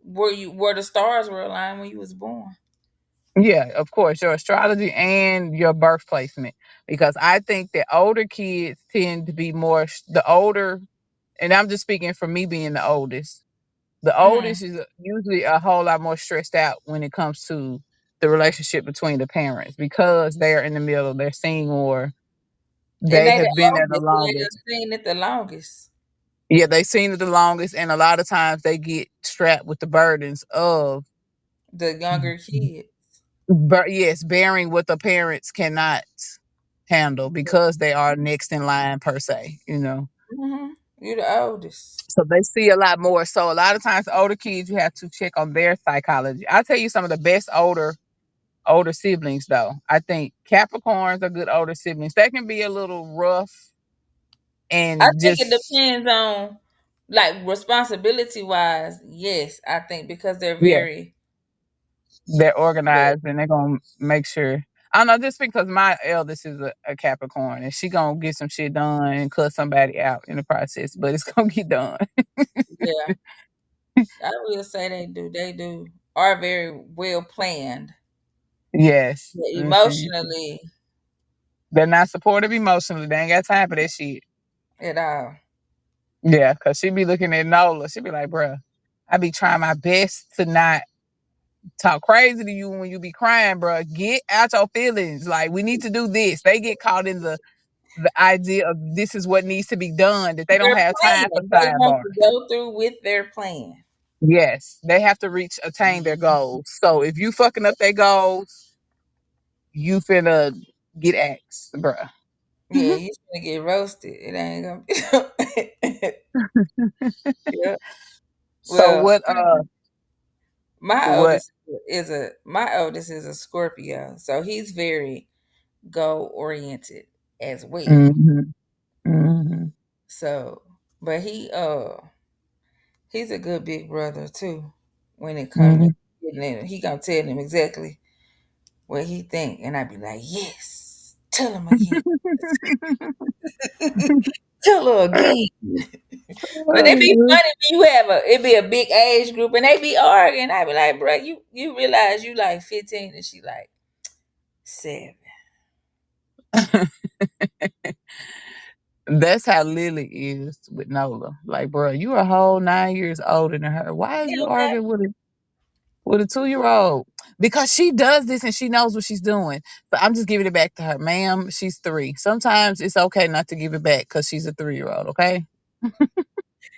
[SPEAKER 1] where the stars were aligned when you was born.
[SPEAKER 2] Yeah, of course, your astrology and your birth placement. Because I think that older kids tend to be more the older, and I'm just speaking for me being the oldest. The
[SPEAKER 1] Hmm.
[SPEAKER 2] oldest is usually a whole lot more stressed out when it comes to the relationship between the parents because they're in the middle, they're seeing more,
[SPEAKER 1] And
[SPEAKER 2] they
[SPEAKER 1] they the
[SPEAKER 2] have been there the
[SPEAKER 1] oldest, and they
[SPEAKER 2] longest.
[SPEAKER 1] done seen it the longest.
[SPEAKER 2] Yeah, they've seen it the longest, and a lot of times they get strapped with the burdens of,
[SPEAKER 1] The younger kids.
[SPEAKER 2] yes, bearing what the parents cannot handle because they are next in line per se, you know.
[SPEAKER 1] Hmm. You the oldest.
[SPEAKER 2] So they see a lot more. So a lot of times, older kids, you have to check on their psychology. I'll tell you some of the best older siblings though. I think Capricorns are good older siblings. They can be a little rough
[SPEAKER 1] I
[SPEAKER 2] and
[SPEAKER 1] think it
[SPEAKER 2] just
[SPEAKER 1] depends on like responsibility wise. Yes, I think because they're
[SPEAKER 2] yeah,
[SPEAKER 1] very
[SPEAKER 2] they're
[SPEAKER 1] yeah,
[SPEAKER 2] organized and they're gonna make sure. I don't know, just because my eldest is a Capricorn and she gonna get some shit done and cut somebody out in the process, but it's gonna get done.
[SPEAKER 1] yeah. I will say they do. They do are very well planned.
[SPEAKER 2] Yes.
[SPEAKER 1] But
[SPEAKER 2] Listen,
[SPEAKER 1] emotionally
[SPEAKER 2] they're not supportive emotionally. They ain't got time for that shit.
[SPEAKER 1] at all.
[SPEAKER 2] Yeah, cause she be looking at Nola. She be like, bruh, I be trying my best to not talk crazy to you when you be crying, bruh. Get out your feelings. Like, we need to do this. They get caught in the idea of this is what needs to be done, that they don't
[SPEAKER 1] Their
[SPEAKER 2] have time for
[SPEAKER 1] plan. They want
[SPEAKER 2] sidebar.
[SPEAKER 1] to go through with their plan.
[SPEAKER 2] Yes, they have to attain their goals. So if you fucking up their goals, you finna get axed, bruh.
[SPEAKER 1] Yeah, you gonna get roasted. It ain't gonna be yeah.
[SPEAKER 2] So
[SPEAKER 1] Well,
[SPEAKER 2] what
[SPEAKER 1] my oldest is a Scorpio, so he's very goal oriented as well.
[SPEAKER 2] mhm. Mhm.
[SPEAKER 1] So, but he's a good big brother too. When it comes to
[SPEAKER 2] Mhm.
[SPEAKER 1] getting in, he gonna tell him exactly what he think, and I be like, yes, tell him again, tell her again. But it be funny when you have it be a big age group and they be arguing. I be like, bro, you realize you like 15 and she like 7.
[SPEAKER 2] That's how Lily is with Nola. Like, bro, you a whole 9 years older than her. Why is
[SPEAKER 1] It
[SPEAKER 2] you
[SPEAKER 1] don't matter.
[SPEAKER 2] arguing with a 2 year old? Because she does this and she knows what she's doing. So I'm just giving it back to her, ma'am. She's 3. Sometimes it's okay not to give it back because she's a 3 year old. Okay.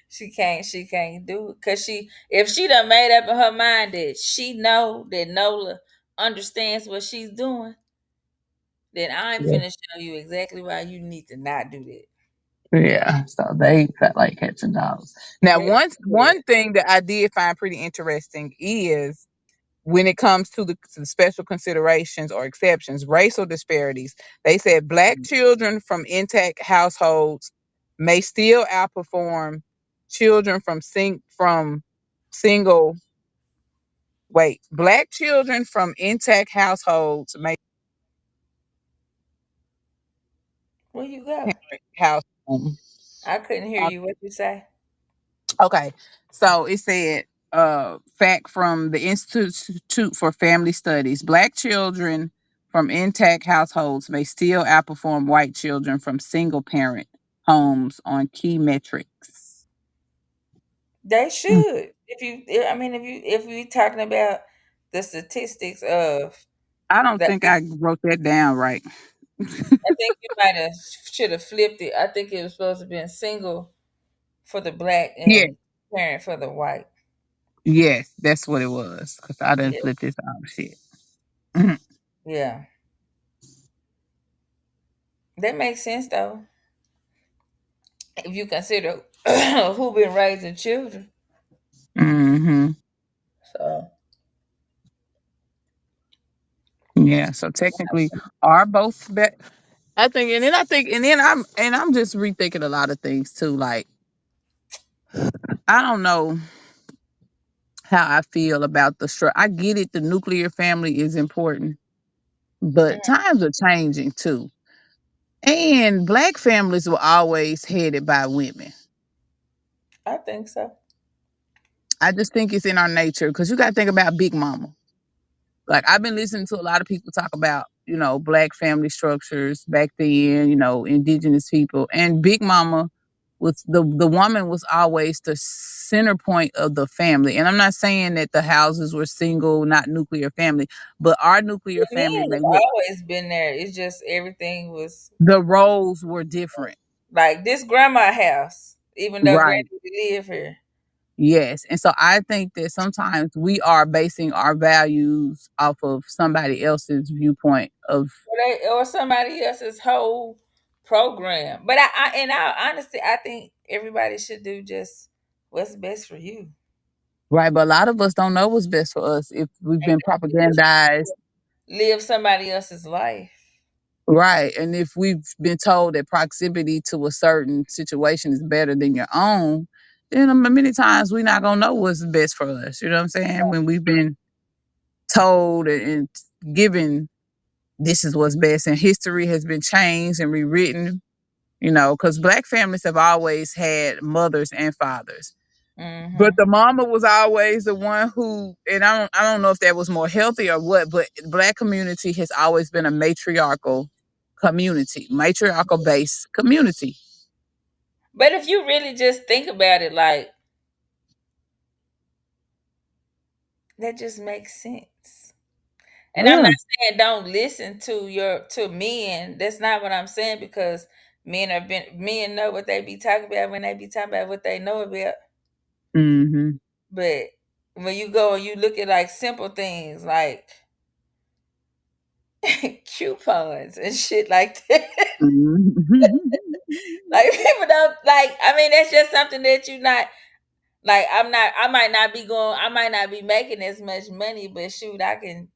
[SPEAKER 1] She can't do it because if she done made up in her mind that she know that Nola understands what she's doing, then I'm
[SPEAKER 2] Yeah.
[SPEAKER 1] finna show you exactly why you need to not do that.
[SPEAKER 2] Yeah. So they felt like cats and dogs. Now,
[SPEAKER 1] They, yeah.
[SPEAKER 2] one thing that I did find pretty interesting is when it comes to the special considerations or exceptions, racial disparities, they said black children from intact households may still outperform children from single black children from intact households may
[SPEAKER 1] Where you go?
[SPEAKER 2] parent house.
[SPEAKER 1] I couldn't hear you. What you say?
[SPEAKER 2] Okay. So it said, fact from the Institute for Family Studies. Black children from intact households may still outperform white children from single parent homes on key metrics.
[SPEAKER 1] They
[SPEAKER 2] Mm.
[SPEAKER 1] should. I mean, if you talking about the statistics of
[SPEAKER 2] I don't
[SPEAKER 1] the,
[SPEAKER 2] think I wrote that down right.
[SPEAKER 1] I think you might have should have flipped it. I think it was supposed to be single for the black
[SPEAKER 2] Yeah,
[SPEAKER 1] and parent for the white.
[SPEAKER 2] yes, that's what it was. Cause I didn't
[SPEAKER 1] Yeah,
[SPEAKER 2] flip this out. Shit. Mhm.
[SPEAKER 1] yeah, that makes sense though. If you consider who been raising children,
[SPEAKER 2] Mhm.
[SPEAKER 1] so
[SPEAKER 2] Yeah. So technically, are both. I think, and then I'm just rethinking a lot of things too. Like I don't know how I feel about I get it. The nuclear family is important,
[SPEAKER 1] mm,
[SPEAKER 2] but times are changing too. And black families were always headed by women.
[SPEAKER 1] I think so.
[SPEAKER 2] I just think it's in our nature because you got to think about Big Mama. Like I've been listening to a lot of people talk about, black family structures back then, indigenous people. And Big Mama was the woman was always the center point of the family. And I'm not saying that the houses were single, not nuclear family, but our nuclear
[SPEAKER 1] The
[SPEAKER 2] family
[SPEAKER 1] men
[SPEAKER 2] may
[SPEAKER 1] have
[SPEAKER 2] look
[SPEAKER 1] always been there. It's just everything was
[SPEAKER 2] the roles were different.
[SPEAKER 1] like this grandma house, even though
[SPEAKER 2] Right.
[SPEAKER 1] granddaddy live here.
[SPEAKER 2] Yes. And so I think that sometimes we are basing our values off of somebody else's viewpoint of
[SPEAKER 1] Or somebody else's whole program. But I honestly, I think everybody should do just what's best for you.
[SPEAKER 2] right. But a lot of us don't know what's best for us if we've
[SPEAKER 1] And
[SPEAKER 2] been propagandized.
[SPEAKER 1] live somebody else's life.
[SPEAKER 2] Right. And if we've been told that proximity to a certain situation is better than your own, then many times we're not gonna know what's best for us. You know what I'm saying? When we've been told and given this is what's best, and history has been changed and rewritten, because black families have always had mothers and fathers. But
[SPEAKER 1] Hmm.
[SPEAKER 2] the mama was always the one who, and I don't know if that was more healthy or what, but the black community has always been a matriarchal based community.
[SPEAKER 1] But if you really just think about it, like that just makes sense. And I'm not
[SPEAKER 2] Yeah.
[SPEAKER 1] saying don't listen to men. That's not what I'm saying because men know what they be talking about when they be talking about what they know about.
[SPEAKER 2] Hmm.
[SPEAKER 1] But when you go and you look at like simple things like coupons and shit like that,
[SPEAKER 2] Hmm.
[SPEAKER 1] like people don't like. I mean, that's just something that you not like. I might not be going. I might not be making as much money, but shoot, I can.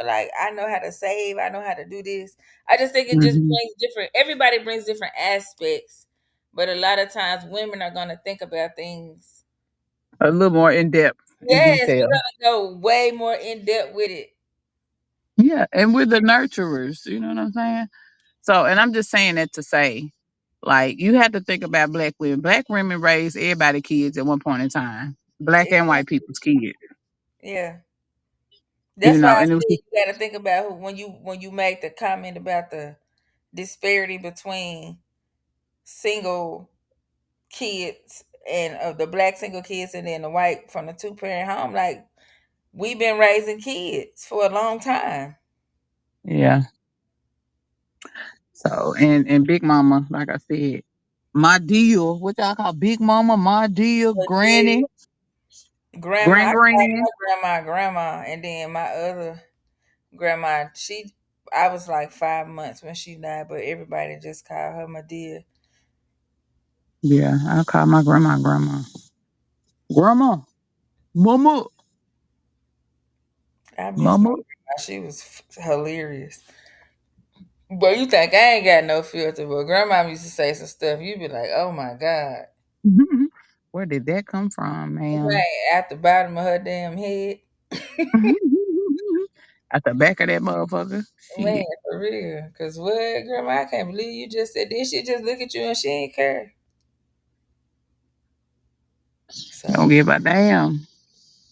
[SPEAKER 1] Like I know how to save. I know how to do this. I just think it just
[SPEAKER 2] Hmm.
[SPEAKER 1] brings different. Everybody brings different aspects, but a lot of times women are gonna think about things.
[SPEAKER 2] A little more in depth in
[SPEAKER 1] Yes,
[SPEAKER 2] detail.
[SPEAKER 1] we're gonna go way more in depth with it.
[SPEAKER 2] Yeah, and we're the nurturers. You know what I'm saying? So, and I'm just saying that to say, like, you have to think about black women. Black women raised everybody kids at one point in time, black and white people's kids.
[SPEAKER 1] Yeah. That's why I
[SPEAKER 2] And it was
[SPEAKER 1] said you got to think about when you make the comment about the disparity between single kids and the black single kids and then the white from the two parent home. Like we've been raising kids for a long time.
[SPEAKER 2] yeah. So, and Big Mama, like I said, my deal, what y'all call Big Mama, my deal,
[SPEAKER 1] But yeah,
[SPEAKER 2] Granny,
[SPEAKER 1] grandma, I call
[SPEAKER 2] Grand.
[SPEAKER 1] my grandma, and then my other grandma. I was like 5 months when she died, but everybody just called her my dear.
[SPEAKER 2] Yeah, I call my grandma, grandma, mama,
[SPEAKER 1] I miss my
[SPEAKER 2] mama.
[SPEAKER 1] grandma. She was hilarious. But you think I ain't got no filter, but grandma used to say some stuff. You be like, oh my God.
[SPEAKER 2] Where did that come from,
[SPEAKER 1] Man,
[SPEAKER 2] ma'am?
[SPEAKER 1] at the bottom of her damn head.
[SPEAKER 2] At the back of that motherfucker.
[SPEAKER 1] Man,
[SPEAKER 2] Shit.
[SPEAKER 1] for real. Cause what, grandma, I can't believe you just said this. She just look at you and she ain't care. So
[SPEAKER 2] Don't give a damn.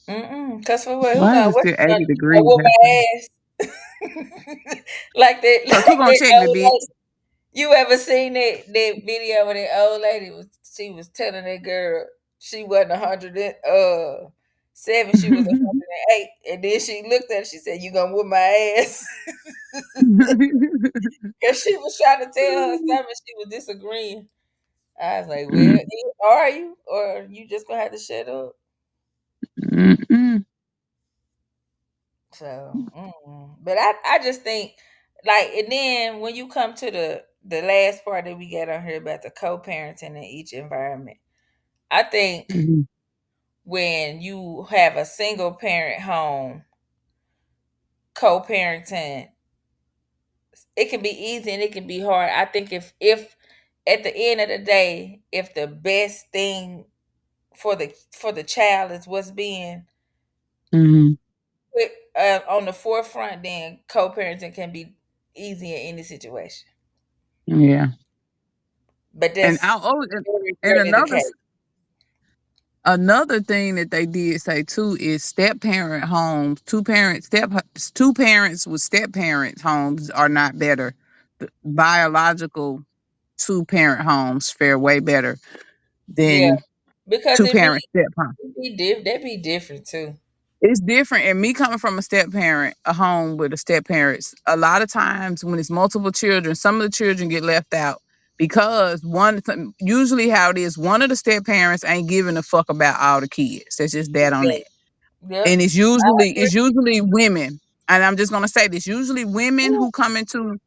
[SPEAKER 1] Mm-mm. Cause for what? Who
[SPEAKER 2] Why is
[SPEAKER 1] gonna
[SPEAKER 2] it
[SPEAKER 1] what
[SPEAKER 2] still
[SPEAKER 1] you gonna
[SPEAKER 2] 80
[SPEAKER 1] do? You gonna
[SPEAKER 2] degrees
[SPEAKER 1] whoop
[SPEAKER 2] outside?
[SPEAKER 1] my ass?
[SPEAKER 2] Cause who
[SPEAKER 1] Like
[SPEAKER 2] gonna
[SPEAKER 1] that
[SPEAKER 2] check me,
[SPEAKER 1] old
[SPEAKER 2] bitch?
[SPEAKER 1] lady. You ever seen that video where that old lady was? She was telling that girl she wasn't 107, she was 108, and then she looked at her. She said, "You gonna whoop my ass?" Because she was trying to tell her something, she was disagreeing. I was like, "Well, either are you, or you just gonna have to shut up?"
[SPEAKER 2] Mm-mm.
[SPEAKER 1] So, but I just think like, and then when you come to the last part that we got on here about the co-parenting in each environment, I think
[SPEAKER 2] Mhm.
[SPEAKER 1] when you have a single parent home, co-parenting, it can be easy and it can be hard. I think if at the end of the day, if the best thing for the child is what's being
[SPEAKER 2] Mhm.
[SPEAKER 1] put on the forefront, then co-parenting can be easy in any situation.
[SPEAKER 2] Yeah.
[SPEAKER 1] But
[SPEAKER 2] And
[SPEAKER 1] that's
[SPEAKER 2] I oh,
[SPEAKER 1] very
[SPEAKER 2] and
[SPEAKER 1] rarely the case.
[SPEAKER 2] another thing that they did say too is step parent homes. Two parents with step parent homes are not better. The biological two parent homes fare way better
[SPEAKER 1] Yeah,
[SPEAKER 2] than
[SPEAKER 1] because
[SPEAKER 2] two parent step homes.
[SPEAKER 1] that'd be different too.
[SPEAKER 2] It's different. And me coming from a step parent, a home with a step parents, a lot of times when it's multiple children, some of the children get left out because usually how it is, one of the step parents ain't giving a fuck about all the kids. That's just that on
[SPEAKER 1] Yeah.
[SPEAKER 2] that. And
[SPEAKER 1] Yep.
[SPEAKER 2] it's usually women. And I'm just gonna say this, usually women
[SPEAKER 1] Ooh,
[SPEAKER 2] who come into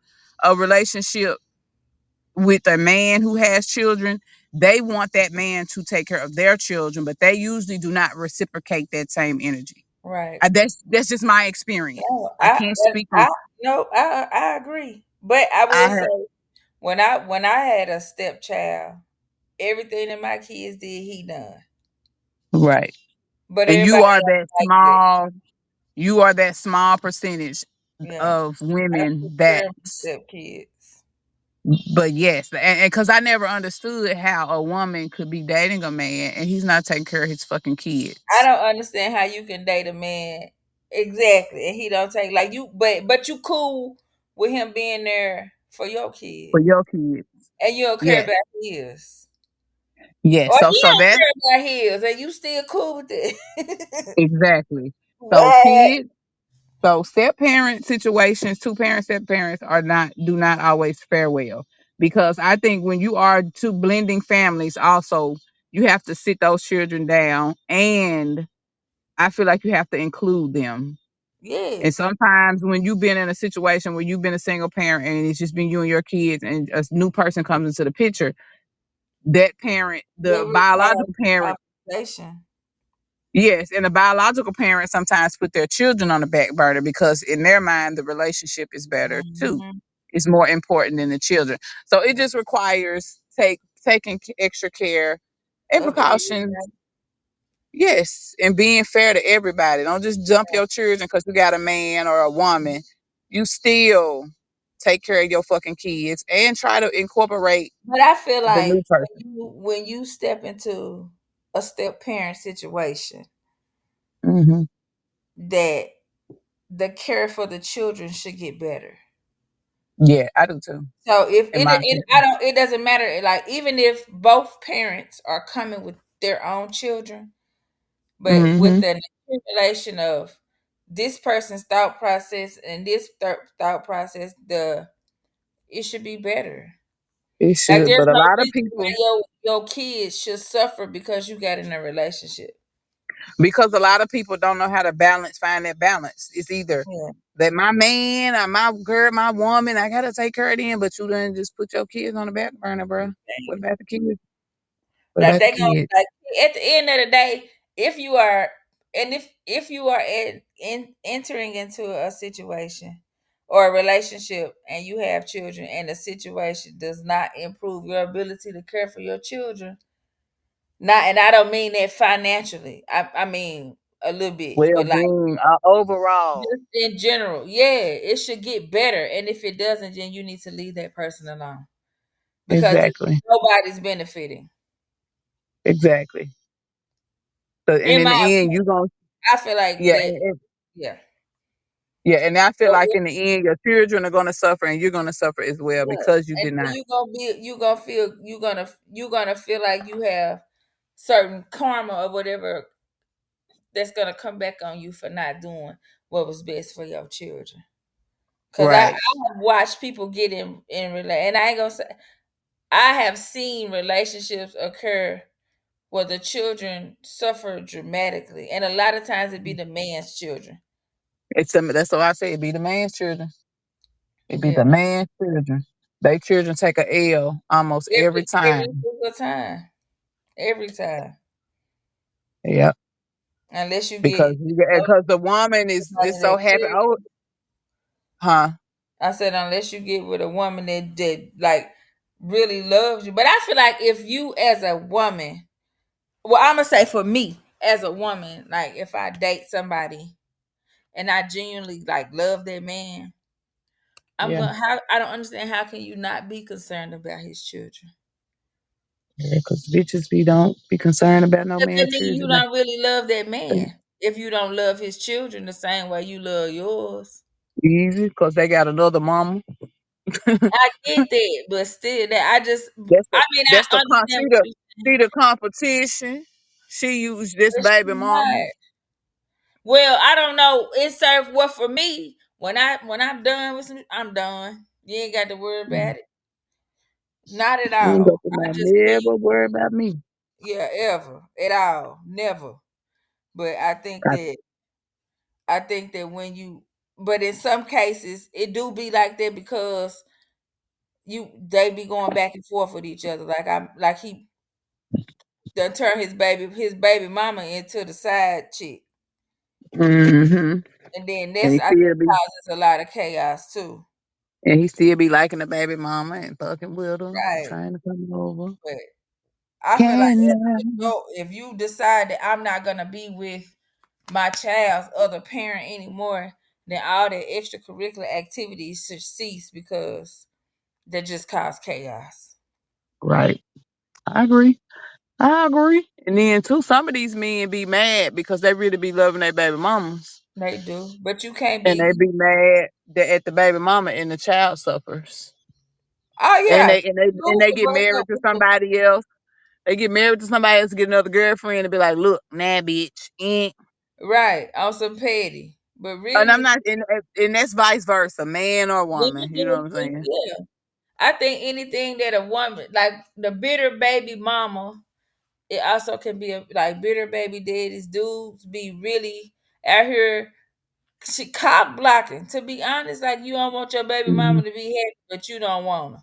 [SPEAKER 2] a relationship with a man who has children, they want that man to take care of their children, but they usually do not reciprocate that same energy.
[SPEAKER 1] right.
[SPEAKER 2] That's just my experience.
[SPEAKER 1] No,
[SPEAKER 2] I can't
[SPEAKER 1] and
[SPEAKER 2] speak on.
[SPEAKER 1] no, I agree. But I
[SPEAKER 2] I
[SPEAKER 1] will say when I had a stepchild, everything that my kids did, he done.
[SPEAKER 2] right,
[SPEAKER 1] But
[SPEAKER 2] and
[SPEAKER 1] everybody else liked it.
[SPEAKER 2] you are that small percentage
[SPEAKER 1] Yeah.
[SPEAKER 2] of
[SPEAKER 1] I
[SPEAKER 2] women
[SPEAKER 1] took
[SPEAKER 2] that.
[SPEAKER 1] care of my stepkids.
[SPEAKER 2] But yes, and because I never understood how a woman could be dating a man and he's not taking care of his fucking
[SPEAKER 1] I
[SPEAKER 2] kids
[SPEAKER 1] don't understand how you can date a man exactly and he don't take like you, but you cool with him being there for your kid
[SPEAKER 2] for your kids.
[SPEAKER 1] and you don't care
[SPEAKER 2] Yes,
[SPEAKER 1] about his.
[SPEAKER 2] yes.
[SPEAKER 1] Or
[SPEAKER 2] So
[SPEAKER 1] he
[SPEAKER 2] so
[SPEAKER 1] don't
[SPEAKER 2] that
[SPEAKER 1] care about his and you still cool with it.
[SPEAKER 2] exactly. So
[SPEAKER 1] What?
[SPEAKER 2] so step parent situations, two parent step parents do not always fare well because I think when you are two blending families, also you have to sit those children down, and I feel like you have to include them. And
[SPEAKER 1] Yes.
[SPEAKER 2] sometimes when you've been in a situation where you've been a single parent and it's just been you and your kids, and a new person comes into the picture, that parent,
[SPEAKER 1] It
[SPEAKER 2] the
[SPEAKER 1] requires
[SPEAKER 2] biological parent.
[SPEAKER 1] conversation.
[SPEAKER 2] Yes, and the biological parents sometimes put their children on the back burner because in their mind the relationship is better too.
[SPEAKER 1] Mhm.
[SPEAKER 2] It's more important than the children. So it just requires taking extra care and
[SPEAKER 1] Of
[SPEAKER 2] precautions.
[SPEAKER 1] everybody.
[SPEAKER 2] Yes, and being fair to everybody. Don't just jump your children because you got a man or a woman. You still take care of your fucking kids and try to incorporate
[SPEAKER 1] But I feel
[SPEAKER 2] the
[SPEAKER 1] like
[SPEAKER 2] new person.
[SPEAKER 1] when you step into a step parent situation,
[SPEAKER 2] Hmm.
[SPEAKER 1] that the care for the children should get better.
[SPEAKER 2] Yeah, I do too.
[SPEAKER 1] So if
[SPEAKER 2] In my
[SPEAKER 1] I
[SPEAKER 2] opinion.
[SPEAKER 1] don't, it doesn't matter. Like even if both parents are coming with their own children, but with
[SPEAKER 2] Hmm.
[SPEAKER 1] the accumulation of this person's thought process and this thought process, it should be better.
[SPEAKER 2] It
[SPEAKER 1] Like
[SPEAKER 2] should,
[SPEAKER 1] there's
[SPEAKER 2] but a
[SPEAKER 1] no
[SPEAKER 2] lot of
[SPEAKER 1] reason why
[SPEAKER 2] people,
[SPEAKER 1] your kids should suffer because you got in a relationship.
[SPEAKER 2] because a lot of people don't know how to find that balance. It's either
[SPEAKER 1] Yeah,
[SPEAKER 2] that my man or my girl, my woman, I gotta take care of them, but you done just put your kids on the back burner, bro. What about the kids? What
[SPEAKER 1] like
[SPEAKER 2] about the
[SPEAKER 1] they gonna
[SPEAKER 2] kids?
[SPEAKER 1] like at the end of the day, if you are and if you are entering into a situation or a relationship and you have children and the situation does not improve your ability to care for your children, not and I don't mean that financially. I mean a little bit,
[SPEAKER 2] Well,
[SPEAKER 1] but like
[SPEAKER 2] being overall,
[SPEAKER 1] just in general, yeah, it should get better. And if it doesn't, then you need to leave that person alone because
[SPEAKER 2] exactly,
[SPEAKER 1] nobody's benefiting.
[SPEAKER 2] exactly. So, and
[SPEAKER 1] In
[SPEAKER 2] in
[SPEAKER 1] my
[SPEAKER 2] the end, you gonna.
[SPEAKER 1] I feel like
[SPEAKER 2] Yeah,
[SPEAKER 1] that. Yeah,
[SPEAKER 2] yeah, and I feel
[SPEAKER 1] but
[SPEAKER 2] like in the end, your children are gonna suffer, and you're gonna suffer as well
[SPEAKER 1] yeah,
[SPEAKER 2] because you
[SPEAKER 1] and
[SPEAKER 2] did
[SPEAKER 1] then
[SPEAKER 2] not.
[SPEAKER 1] you gonna feel like you have certain karma or whatever that's gonna come back on you for not doing what was best for your children. Cause I
[SPEAKER 2] Right.
[SPEAKER 1] have watched people get in and I ain't gonna say I have seen relationships occur where the children suffer dramatically, and a lot of times it be the man's children.
[SPEAKER 2] That's what I say. It be the man's children. It be
[SPEAKER 1] Yeah,
[SPEAKER 2] the man's children. They children take a L almost every
[SPEAKER 1] every
[SPEAKER 2] time.
[SPEAKER 1] single time, every time,
[SPEAKER 2] Yeah,
[SPEAKER 1] unless you
[SPEAKER 2] because
[SPEAKER 1] get
[SPEAKER 2] because the woman is
[SPEAKER 1] somebody
[SPEAKER 2] so
[SPEAKER 1] that
[SPEAKER 2] happy.
[SPEAKER 1] cares.
[SPEAKER 2] Oh, huh?
[SPEAKER 1] I said unless you get with a woman that like really loves you. But I feel like if you as a woman, well, I'm gonna say for me as a woman, like if I date somebody and I genuinely like love that man, I'm
[SPEAKER 2] Yeah,
[SPEAKER 1] gonna how I don't understand how can you not be concerned about his children.
[SPEAKER 2] because bitches don't be concerned about no
[SPEAKER 1] If that
[SPEAKER 2] man
[SPEAKER 1] nigga you
[SPEAKER 2] children.
[SPEAKER 1] don't really love that
[SPEAKER 2] They
[SPEAKER 1] man. If you don't love his children the same way you love yours.
[SPEAKER 2] easy because they got another mama.
[SPEAKER 1] I get that, but still that
[SPEAKER 2] That's the
[SPEAKER 1] I mean
[SPEAKER 2] that's
[SPEAKER 1] I
[SPEAKER 2] the
[SPEAKER 1] understand what you're saying.
[SPEAKER 2] see the competition. She used this
[SPEAKER 1] But
[SPEAKER 2] baby
[SPEAKER 1] she
[SPEAKER 2] mama.
[SPEAKER 1] not. Well, I don't know. It served what for me. When I'm done with some, I'm done. You ain't got to worry
[SPEAKER 2] Mm.
[SPEAKER 1] about it. Not at
[SPEAKER 2] You ain't got
[SPEAKER 1] all.
[SPEAKER 2] to
[SPEAKER 1] I
[SPEAKER 2] not
[SPEAKER 1] just think,
[SPEAKER 2] never worry about me.
[SPEAKER 1] yeah, ever at all, never. But
[SPEAKER 2] I,
[SPEAKER 1] I think that when you, but in some cases, it do be like that because they be going back and forth with each other. Like he done turn his baby mama into the side chick,
[SPEAKER 2] hmm
[SPEAKER 1] and then
[SPEAKER 2] And
[SPEAKER 1] this
[SPEAKER 2] he
[SPEAKER 1] I
[SPEAKER 2] still
[SPEAKER 1] think
[SPEAKER 2] be
[SPEAKER 1] causes a lot of chaos too.
[SPEAKER 2] liking the baby mama and fucking with her,
[SPEAKER 1] Right.
[SPEAKER 2] trying to come over.
[SPEAKER 1] But I feel like
[SPEAKER 2] Can
[SPEAKER 1] as an adult, if you decide that I'm not gonna be with my child's other parent anymore, then all the extracurricular activities should cease because they just cause chaos.
[SPEAKER 2] right. I agree. I agree. And then too, some of these men be mad because they really be loving their baby mamas.
[SPEAKER 1] They do, but you can't
[SPEAKER 2] And they
[SPEAKER 1] be.
[SPEAKER 2] be mad that at the baby mama and the child suffers.
[SPEAKER 1] Oh
[SPEAKER 2] And
[SPEAKER 1] yeah,
[SPEAKER 2] they
[SPEAKER 1] who's to
[SPEAKER 2] get
[SPEAKER 1] break
[SPEAKER 2] married
[SPEAKER 1] up
[SPEAKER 2] to
[SPEAKER 1] with the
[SPEAKER 2] somebody else. They get married to somebody else, get another girlfriend, and be like, "Look, nah, bitch."
[SPEAKER 1] right on some petty? But
[SPEAKER 2] And I'm
[SPEAKER 1] really,
[SPEAKER 2] not, and that's vice versa, man or
[SPEAKER 1] women
[SPEAKER 2] woman. You know
[SPEAKER 1] do
[SPEAKER 2] what I'm
[SPEAKER 1] it too.
[SPEAKER 2] saying?
[SPEAKER 1] Yeah, I think anything that a woman like the bitter baby mama. It also can be like bitter baby daddies. Dudes be really out here she cock blocking. To be honest, like you don't want your baby
[SPEAKER 2] Hmm.
[SPEAKER 1] mama to be happy, but you don't want her.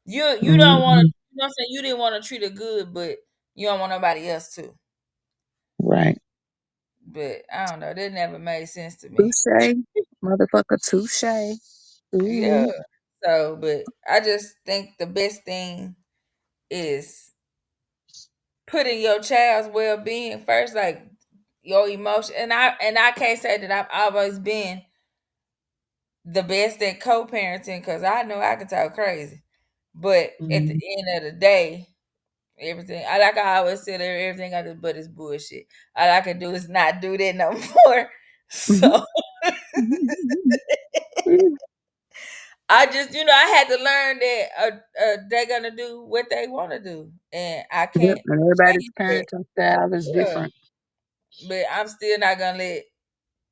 [SPEAKER 1] You don't want to.
[SPEAKER 2] Hmm.
[SPEAKER 1] You know what I'm saying? You didn't want to treat her good, but you don't want nobody else to.
[SPEAKER 2] Right.
[SPEAKER 1] But I don't know. That never made sense to me.
[SPEAKER 2] Touche, motherfucker, touche.
[SPEAKER 1] Yeah.
[SPEAKER 2] Ooh.
[SPEAKER 1] So, but I just think the best thing is putting your child's well being first, like your emotion. And I can't say that I've always been the best at co-parenting because I know I can talk crazy. But at the
[SPEAKER 2] Mhm.
[SPEAKER 1] end of the day, everything I like I always say there everything I do but it's bullshit. All I can do is not do that no more. So I just I had to learn that they're gonna do what they want to do, and I
[SPEAKER 2] Yep,
[SPEAKER 1] can't
[SPEAKER 2] and everybody's
[SPEAKER 1] change that.
[SPEAKER 2] parenting style is
[SPEAKER 1] Yeah,
[SPEAKER 2] different.
[SPEAKER 1] but I'm still not gonna let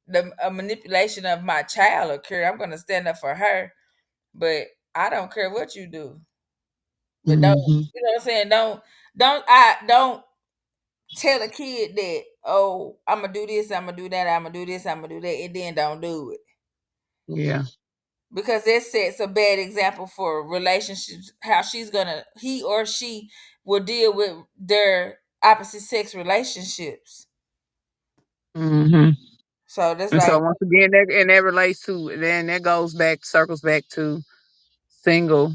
[SPEAKER 1] the a manipulation of my child occur. I'm gonna stand up for her, but I don't care what you do. But don't
[SPEAKER 2] Hmm.
[SPEAKER 1] you know what I'm saying? Don't tell a kid that, oh, I'm gonna do this, I'm gonna do that, I'm gonna do this, I'm gonna do that, and then don't do it.
[SPEAKER 2] Yeah.
[SPEAKER 1] Because that sets a bad example for relationships, how he or she will deal with their opposite sex relationships.
[SPEAKER 2] Hmm.
[SPEAKER 1] So that's
[SPEAKER 2] And so
[SPEAKER 1] like,
[SPEAKER 2] once again, that relates to then that goes back, circles back to single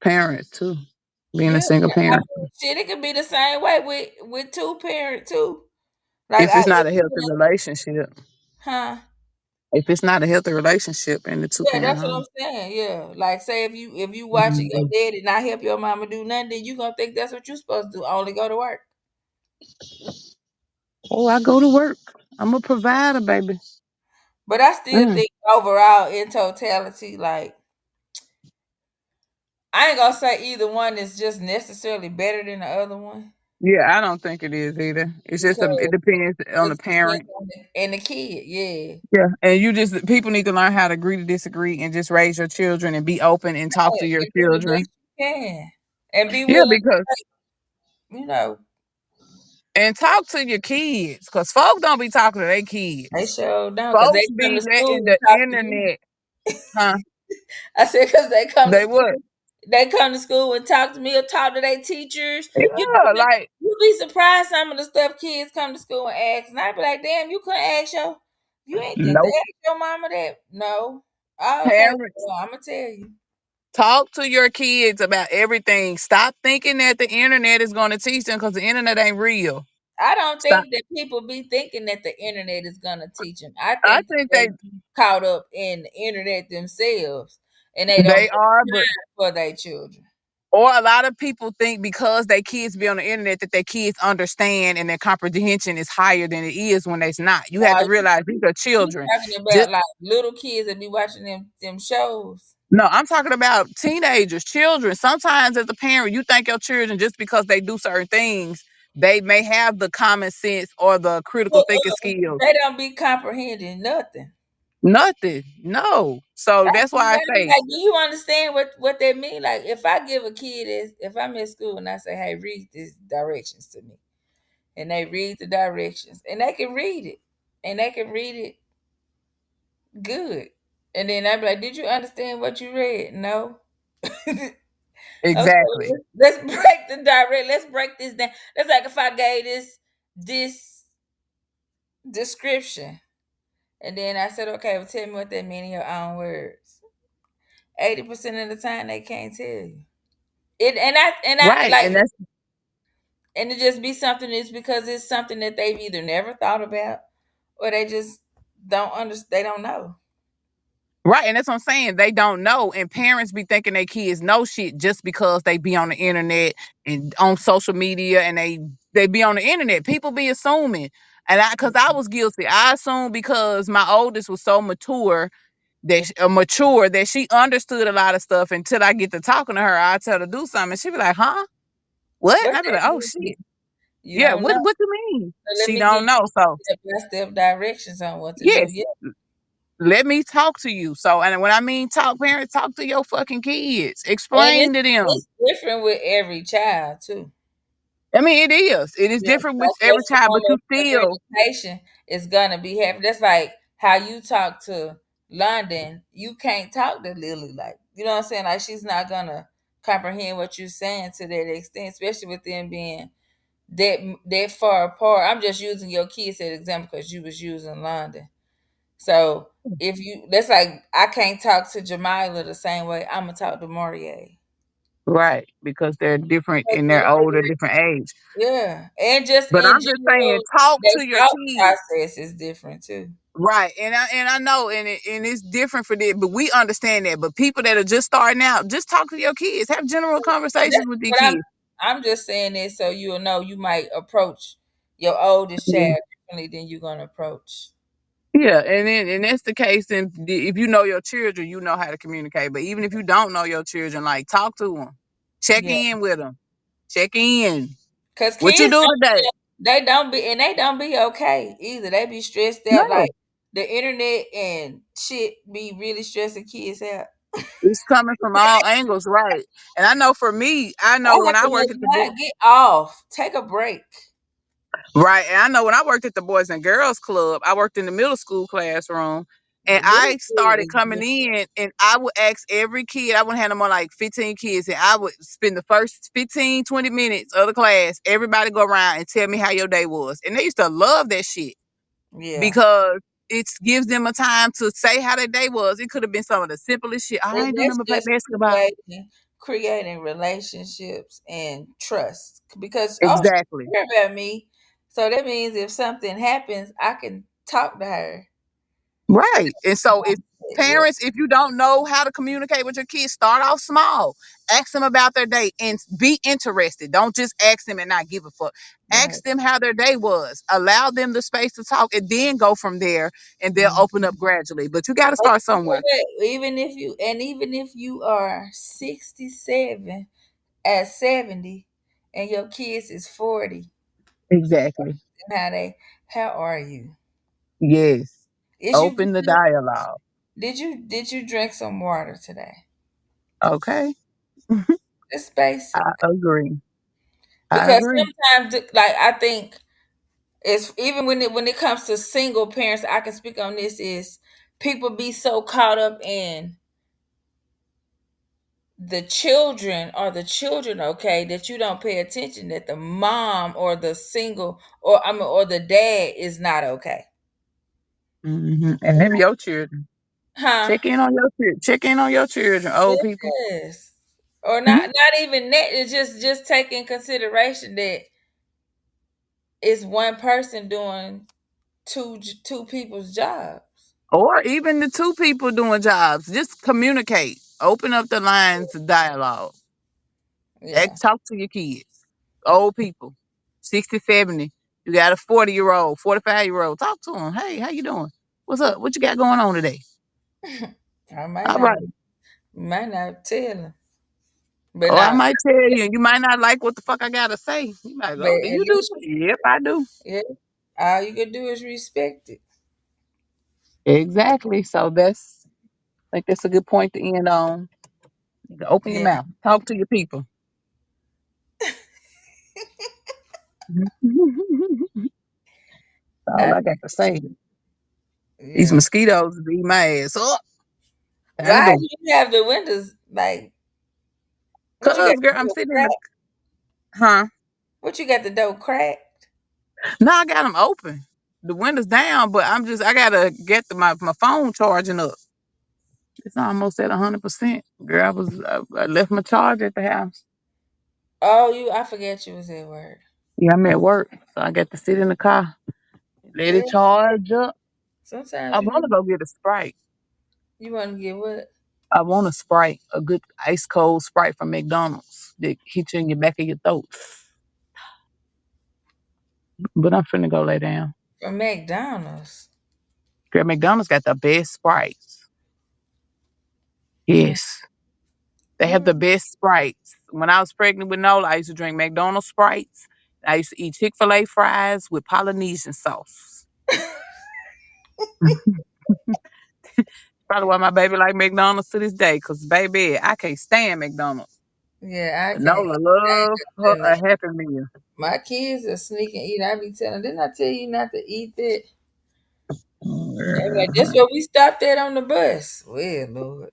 [SPEAKER 2] parents too, being a
[SPEAKER 1] yeah,
[SPEAKER 2] single
[SPEAKER 1] I
[SPEAKER 2] parent.
[SPEAKER 1] mean, shit, it could be the same way with two parent too. Like
[SPEAKER 2] If
[SPEAKER 1] I
[SPEAKER 2] it's not
[SPEAKER 1] if
[SPEAKER 2] a
[SPEAKER 1] you
[SPEAKER 2] healthy relationship,
[SPEAKER 1] huh?
[SPEAKER 2] if it's not a healthy relationship in the two
[SPEAKER 1] Yeah,
[SPEAKER 2] parent
[SPEAKER 1] that's what I'm
[SPEAKER 2] home.
[SPEAKER 1] saying. Yeah, like say if you watching your
[SPEAKER 2] Mhm.
[SPEAKER 1] daddy not help your mama do nothing, then you gonna think that's what you supposed to do. Only go to work.
[SPEAKER 2] Oh, I go to work. I'm a provider, baby.
[SPEAKER 1] But I still
[SPEAKER 2] Mm.
[SPEAKER 1] think overall, in totality, like I ain't gonna say either one is just necessarily better than the other one
[SPEAKER 2] Yeah, I don't think it is either. It's just it
[SPEAKER 1] because
[SPEAKER 2] depends on the
[SPEAKER 1] it depends
[SPEAKER 2] parent.
[SPEAKER 1] on and the kid. Yeah,
[SPEAKER 2] Yeah, and you just people need to learn how to agree to disagree and just raise your children and be open and talk to your
[SPEAKER 1] and do the
[SPEAKER 2] children.
[SPEAKER 1] best you can, and be
[SPEAKER 2] Yeah,
[SPEAKER 1] willing
[SPEAKER 2] because
[SPEAKER 1] to,
[SPEAKER 2] and talk to your kids, cause folks don't be talking to their
[SPEAKER 1] they
[SPEAKER 2] kids.
[SPEAKER 1] sure don't because they
[SPEAKER 2] Folks
[SPEAKER 1] come
[SPEAKER 2] be
[SPEAKER 1] to
[SPEAKER 2] letting
[SPEAKER 1] school and
[SPEAKER 2] the
[SPEAKER 1] talk to me.
[SPEAKER 2] internet, huh?
[SPEAKER 1] I said because they come to
[SPEAKER 2] They would.
[SPEAKER 1] school, they come to school and talk to me or talk to their teachers.
[SPEAKER 2] Yeah, like
[SPEAKER 1] You be surprised some of the stuff kids come to school and ask, and I be like, damn, you couldn't ask you ain't think to
[SPEAKER 2] nope.
[SPEAKER 1] ask your mama that? No. Oh, okay,
[SPEAKER 2] Parents,
[SPEAKER 1] well, I'm gonna tell you.
[SPEAKER 2] talk to your kids about everything. Stop thinking that the internet is going to teach them, cause the internet ain't real.
[SPEAKER 1] I don't
[SPEAKER 2] Stop.
[SPEAKER 1] think that people be thinking that the internet is gonna teach them. I
[SPEAKER 2] I
[SPEAKER 1] think that
[SPEAKER 2] think
[SPEAKER 1] they caught up in the internet themselves, and they don't
[SPEAKER 2] they
[SPEAKER 1] have
[SPEAKER 2] are, but
[SPEAKER 1] time for their children.
[SPEAKER 2] or a lot of people think because their kids be on the internet that their kids understand and their comprehension is higher than it is when it's not. You have
[SPEAKER 1] No,
[SPEAKER 2] to realize these are
[SPEAKER 1] you
[SPEAKER 2] children.
[SPEAKER 1] talking
[SPEAKER 2] Just
[SPEAKER 1] about like little kids that be watching them shows.
[SPEAKER 2] no, I'm talking about teenagers, children. Sometimes as a parent, you think your children just because they do certain things, they may have the common sense or the critical thinking skills.
[SPEAKER 1] They don't be comprehending nothing.
[SPEAKER 2] Nothing. No. So that's why I
[SPEAKER 1] I be
[SPEAKER 2] say
[SPEAKER 1] like, do you understand what that mean? Like, if I give a kid this, if I'm in school and I say, "Hey, read these directions to me," and they read the directions, and they can read it, and they can read it good, and then I be like, "Did you understand what you read?" No. Okay,
[SPEAKER 2] exactly.
[SPEAKER 1] let's break the direct. Let's break this down. That's like if I gave this description, and then I said, "Okay, well, tell me what that mean in your own words." 80% of the time, they can't tell you. And I
[SPEAKER 2] Right.
[SPEAKER 1] like
[SPEAKER 2] And that's
[SPEAKER 1] and it just be something is because it's something that they've either never thought about or they just don't understand. They don't know.
[SPEAKER 2] right, and that's what I'm saying. They don't know, and parents be thinking their kids know shit just because they be on the internet and on social media, and they be on the internet. People be assuming, and because I was guilty, I assumed because my oldest was so mature that she understood a lot of stuff. Until I get to talking to her, I tell her to do something, and she be like, "Huh? What?"
[SPEAKER 1] What
[SPEAKER 2] I be
[SPEAKER 1] that
[SPEAKER 2] like, "Oh
[SPEAKER 1] means,
[SPEAKER 2] shit,
[SPEAKER 1] you
[SPEAKER 2] yeah.
[SPEAKER 1] don't know.
[SPEAKER 2] What you mean?"
[SPEAKER 1] So let
[SPEAKER 2] She
[SPEAKER 1] me give
[SPEAKER 2] don't know. So
[SPEAKER 1] you step by step directions on what to do.
[SPEAKER 2] yes,
[SPEAKER 1] Yeah.
[SPEAKER 2] let me talk to you. So, and when I mean talk, parents, talk to your fucking kids.
[SPEAKER 1] And
[SPEAKER 2] Explain to them.
[SPEAKER 1] it's different with every child too.
[SPEAKER 2] I mean, it is. It is
[SPEAKER 1] Yeah.
[SPEAKER 2] different with
[SPEAKER 1] Like your
[SPEAKER 2] every child, but
[SPEAKER 1] form
[SPEAKER 2] you
[SPEAKER 1] of
[SPEAKER 2] still
[SPEAKER 1] communication is gonna be happy. That's like how you talk to London. You can't talk to Lily like you know what I'm saying? Like she's not gonna comprehend what you're saying to that extent, especially with them being that far apart. I'm just using your kids as an example because you was using London. So if you that's like I can't talk to Jamila the same way I'm gonna talk to Morier.
[SPEAKER 2] right because they're different
[SPEAKER 1] Because
[SPEAKER 2] and they're older, different age.
[SPEAKER 1] yeah, and just
[SPEAKER 2] But
[SPEAKER 1] in
[SPEAKER 2] I'm just saying,
[SPEAKER 1] general,
[SPEAKER 2] talk
[SPEAKER 1] their
[SPEAKER 2] to your
[SPEAKER 1] thought
[SPEAKER 2] kids.
[SPEAKER 1] process is different too.
[SPEAKER 2] Right, and I know, and it's different for them, but we understand that. But people that are just starting out, just talk to your kids, have general conversations
[SPEAKER 1] That's
[SPEAKER 2] with your
[SPEAKER 1] what I'm.
[SPEAKER 2] kids.
[SPEAKER 1] I'm just saying this so you'll know you might approach your oldest child differently than you're gonna approach.
[SPEAKER 2] Yeah, and that's the case. And if you know your children, you know how to communicate. But even if you don't know your children, like talk to them, check
[SPEAKER 1] Yeah,
[SPEAKER 2] in with them, check in.
[SPEAKER 1] because
[SPEAKER 2] What you
[SPEAKER 1] kids
[SPEAKER 2] do
[SPEAKER 1] don't
[SPEAKER 2] today?
[SPEAKER 1] they don't be okay either. They be stressed out
[SPEAKER 2] No,
[SPEAKER 1] like the internet and shit be really stressing kids out.
[SPEAKER 2] it's coming from all angles, right? And I know for me, I
[SPEAKER 1] I
[SPEAKER 2] know when
[SPEAKER 1] have
[SPEAKER 2] I
[SPEAKER 1] to
[SPEAKER 2] worked
[SPEAKER 1] let
[SPEAKER 2] at the
[SPEAKER 1] mine get off. Take a break.
[SPEAKER 2] right, and I know when I worked at the Boys and Girls Club, I worked in the middle school classroom, and
[SPEAKER 1] The middle
[SPEAKER 2] I
[SPEAKER 1] school
[SPEAKER 2] started
[SPEAKER 1] is
[SPEAKER 2] coming
[SPEAKER 1] different.
[SPEAKER 2] in, and I would ask every kid. I would have them on like 15 kids, and I would spend the first 15, 20 minutes of the class. Everybody go around and tell me how your day was, and they used to love that shit
[SPEAKER 1] Yeah.
[SPEAKER 2] because it gives them a time to say how their day was. It could have been some of the simplest shit. I
[SPEAKER 1] And
[SPEAKER 2] ain't do
[SPEAKER 1] that's
[SPEAKER 2] nothing but play
[SPEAKER 1] just
[SPEAKER 2] basketball.
[SPEAKER 1] creating relationships and trust. Because oh
[SPEAKER 2] Exactly.
[SPEAKER 1] she care about me. So that means if something happens, I can talk to her.
[SPEAKER 2] Right. And so if
[SPEAKER 1] Yeah,
[SPEAKER 2] parents, if you don't know how to communicate with your kids, start off small. Ask them about their day and be interested. Don't just ask them and not give a fuck.
[SPEAKER 1] right.
[SPEAKER 2] Ask them how their day was. Allow them the space to talk and then go from there and they'll
[SPEAKER 1] Mhm.
[SPEAKER 2] open up gradually. But you gotta
[SPEAKER 1] But
[SPEAKER 2] start
[SPEAKER 1] you know
[SPEAKER 2] somewhere.
[SPEAKER 1] what? Even if you are 67 at 70 and your kids is 40,
[SPEAKER 2] Exactly.
[SPEAKER 1] and how are you?
[SPEAKER 2] Yes.
[SPEAKER 1] Is you
[SPEAKER 2] Open the
[SPEAKER 1] good?
[SPEAKER 2] dialogue.
[SPEAKER 1] Did you drink some water today?
[SPEAKER 2] Okay.
[SPEAKER 1] It's
[SPEAKER 2] I
[SPEAKER 1] basic.
[SPEAKER 2] agree. I
[SPEAKER 1] Because
[SPEAKER 2] agree.
[SPEAKER 1] sometimes like I think it's even when it comes to single parents, I can speak on this is people be so caught up in the children okay that you don't pay attention that the mom or the single or the dad is not okay.
[SPEAKER 2] And them your children.
[SPEAKER 1] Huh?
[SPEAKER 2] Check in on your children. Check in on your children, old people.
[SPEAKER 1] Yes. Or
[SPEAKER 2] Mhm.
[SPEAKER 1] not even that. It's just take in consideration that it's one person doing two people's jobs.
[SPEAKER 2] Or even the two people doing jobs. Just communicate. Open up the lines of dialogue.
[SPEAKER 1] Yeah.
[SPEAKER 2] Talk to your kids. Old people. 60, 70. You got a 40-year-old, 45-year-old. Talk to them. Hey, how you doing? What's up? What you got going on today?
[SPEAKER 1] I might
[SPEAKER 2] All
[SPEAKER 1] not
[SPEAKER 2] right.
[SPEAKER 1] might not tell them, but
[SPEAKER 2] Oh, I
[SPEAKER 1] not
[SPEAKER 2] might tell you. You might not like what the fuck I gotta say. You might
[SPEAKER 1] but
[SPEAKER 2] go, do
[SPEAKER 1] at
[SPEAKER 2] you do
[SPEAKER 1] least
[SPEAKER 2] that? Yep, I do.
[SPEAKER 1] yeah, all you can do is respect it.
[SPEAKER 2] Exactly. So I think that's a good point to end on. You can open your
[SPEAKER 1] Yeah.
[SPEAKER 2] mouth. Talk to your people. That's all
[SPEAKER 1] I,
[SPEAKER 2] I got to say. These
[SPEAKER 1] yeah.
[SPEAKER 2] mosquitoes be my ass up. Time to
[SPEAKER 1] Why
[SPEAKER 2] go.
[SPEAKER 1] do you have the windows like what you got
[SPEAKER 2] Cause girl,
[SPEAKER 1] the
[SPEAKER 2] I'm
[SPEAKER 1] door
[SPEAKER 2] sitting in the
[SPEAKER 1] cracked?
[SPEAKER 2] huh?
[SPEAKER 1] What you got the door cracked?
[SPEAKER 2] No, I got them open. The windows down, but I gotta get my phone charging up. It's almost at 100%. Girl, I left my charge at the house.
[SPEAKER 1] Oh, I forget you was at work.
[SPEAKER 2] Yeah, I'm at work, so I got to sit in the car, let it
[SPEAKER 1] Well,
[SPEAKER 2] charge up.
[SPEAKER 1] sometimes
[SPEAKER 2] I
[SPEAKER 1] you
[SPEAKER 2] want
[SPEAKER 1] need
[SPEAKER 2] to go get a Sprite.
[SPEAKER 1] you want to get what?
[SPEAKER 2] I want a Sprite, a good ice cold Sprite from McDonald's that hit you in your back of your throat. But I'm finna go lay down.
[SPEAKER 1] From McDonald's.
[SPEAKER 2] Girl, McDonald's got the best Sprites.
[SPEAKER 1] Mm,
[SPEAKER 2] Yes. They have the
[SPEAKER 1] mm.
[SPEAKER 2] best Sprites. When I was pregnant with Nola, I used to drink McDonald's Sprites. I used to eat Chick-fil-A fries with Polynesian sauce. Probably why my baby like McDonald's to this day, because baby, I can't stand McDonald's.
[SPEAKER 1] Yeah, I
[SPEAKER 2] But
[SPEAKER 1] can't.
[SPEAKER 2] Nola
[SPEAKER 1] I
[SPEAKER 2] love her
[SPEAKER 1] ain't
[SPEAKER 2] a
[SPEAKER 1] gonna-
[SPEAKER 2] Happy Meal.
[SPEAKER 1] My kids are sneaking eat. I be telling, didn't I tell you not to eat that? They be like, that's
[SPEAKER 2] Mhm.
[SPEAKER 1] what we stopped at on the bus. Well, Lord.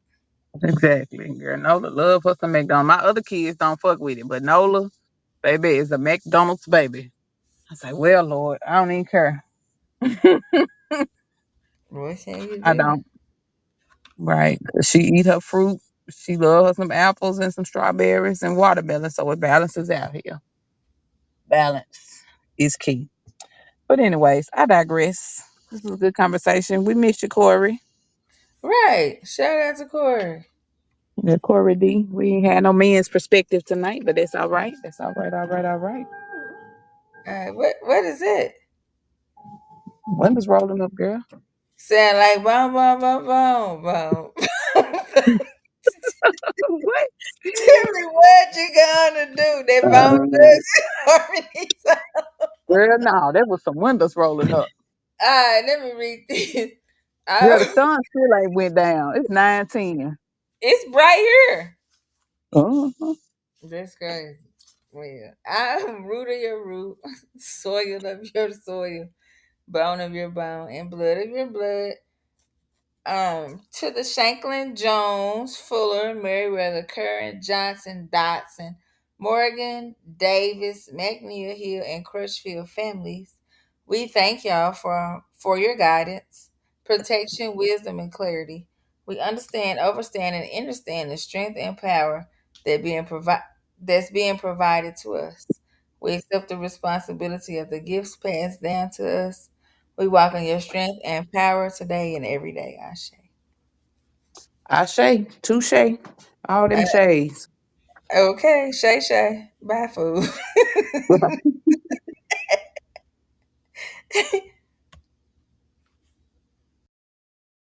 [SPEAKER 2] Exactly. Girl, Nola love her some McDonald's. My other kids don't fuck with it, but Nola, baby, is a McDonald's baby. I say, well, Lord, I don't even care.
[SPEAKER 1] What can you
[SPEAKER 2] I
[SPEAKER 1] do?
[SPEAKER 2] don't. Right. 'Cause she eat her fruit. She love her some apples and some strawberries and watermelon. So it balances out here. Balance is key. But anyways, I digress. This was a good conversation. We missed you, Corey.
[SPEAKER 1] Right. Shout out to Corey.
[SPEAKER 2] Yeah, Corey D. We ain't had no men's perspective tonight, but that's all right. That's all right. All right. All right.
[SPEAKER 1] All right, what is it?
[SPEAKER 2] Windows rolling up, girl.
[SPEAKER 1] Sound like boom, boom, boom, boom, boom.
[SPEAKER 2] What?
[SPEAKER 1] Tell me what you gonna do. That phone
[SPEAKER 2] Uh,
[SPEAKER 1] does harmony.
[SPEAKER 2] girl, no, that was some windows rolling up.
[SPEAKER 1] All right, let me read this.
[SPEAKER 2] Girl, the
[SPEAKER 1] I,
[SPEAKER 2] sun still ain't went down. It's 9:10.
[SPEAKER 1] it's bright here.
[SPEAKER 2] Uh-huh.
[SPEAKER 1] That's crazy. Well, I'm root of your root, soil of your soil, bone of your bone, and blood of your blood. To the Shanklin, Jones, Fuller, Meriwether, Curran, Johnson, Dotson, Morgan, Davis, McNeil Hill, and Crutchfield families, we thank y'all for your guidance, protection, wisdom, and clarity. We understand, overstand, and understand the strength and power that's being provided to us. We accept the responsibility of the gifts passed down to us. We walk in your strength and power today and every day. Ashe.
[SPEAKER 2] Ashe, touche, all them shades.
[SPEAKER 1] Okay, Shay Shay. Bye, food.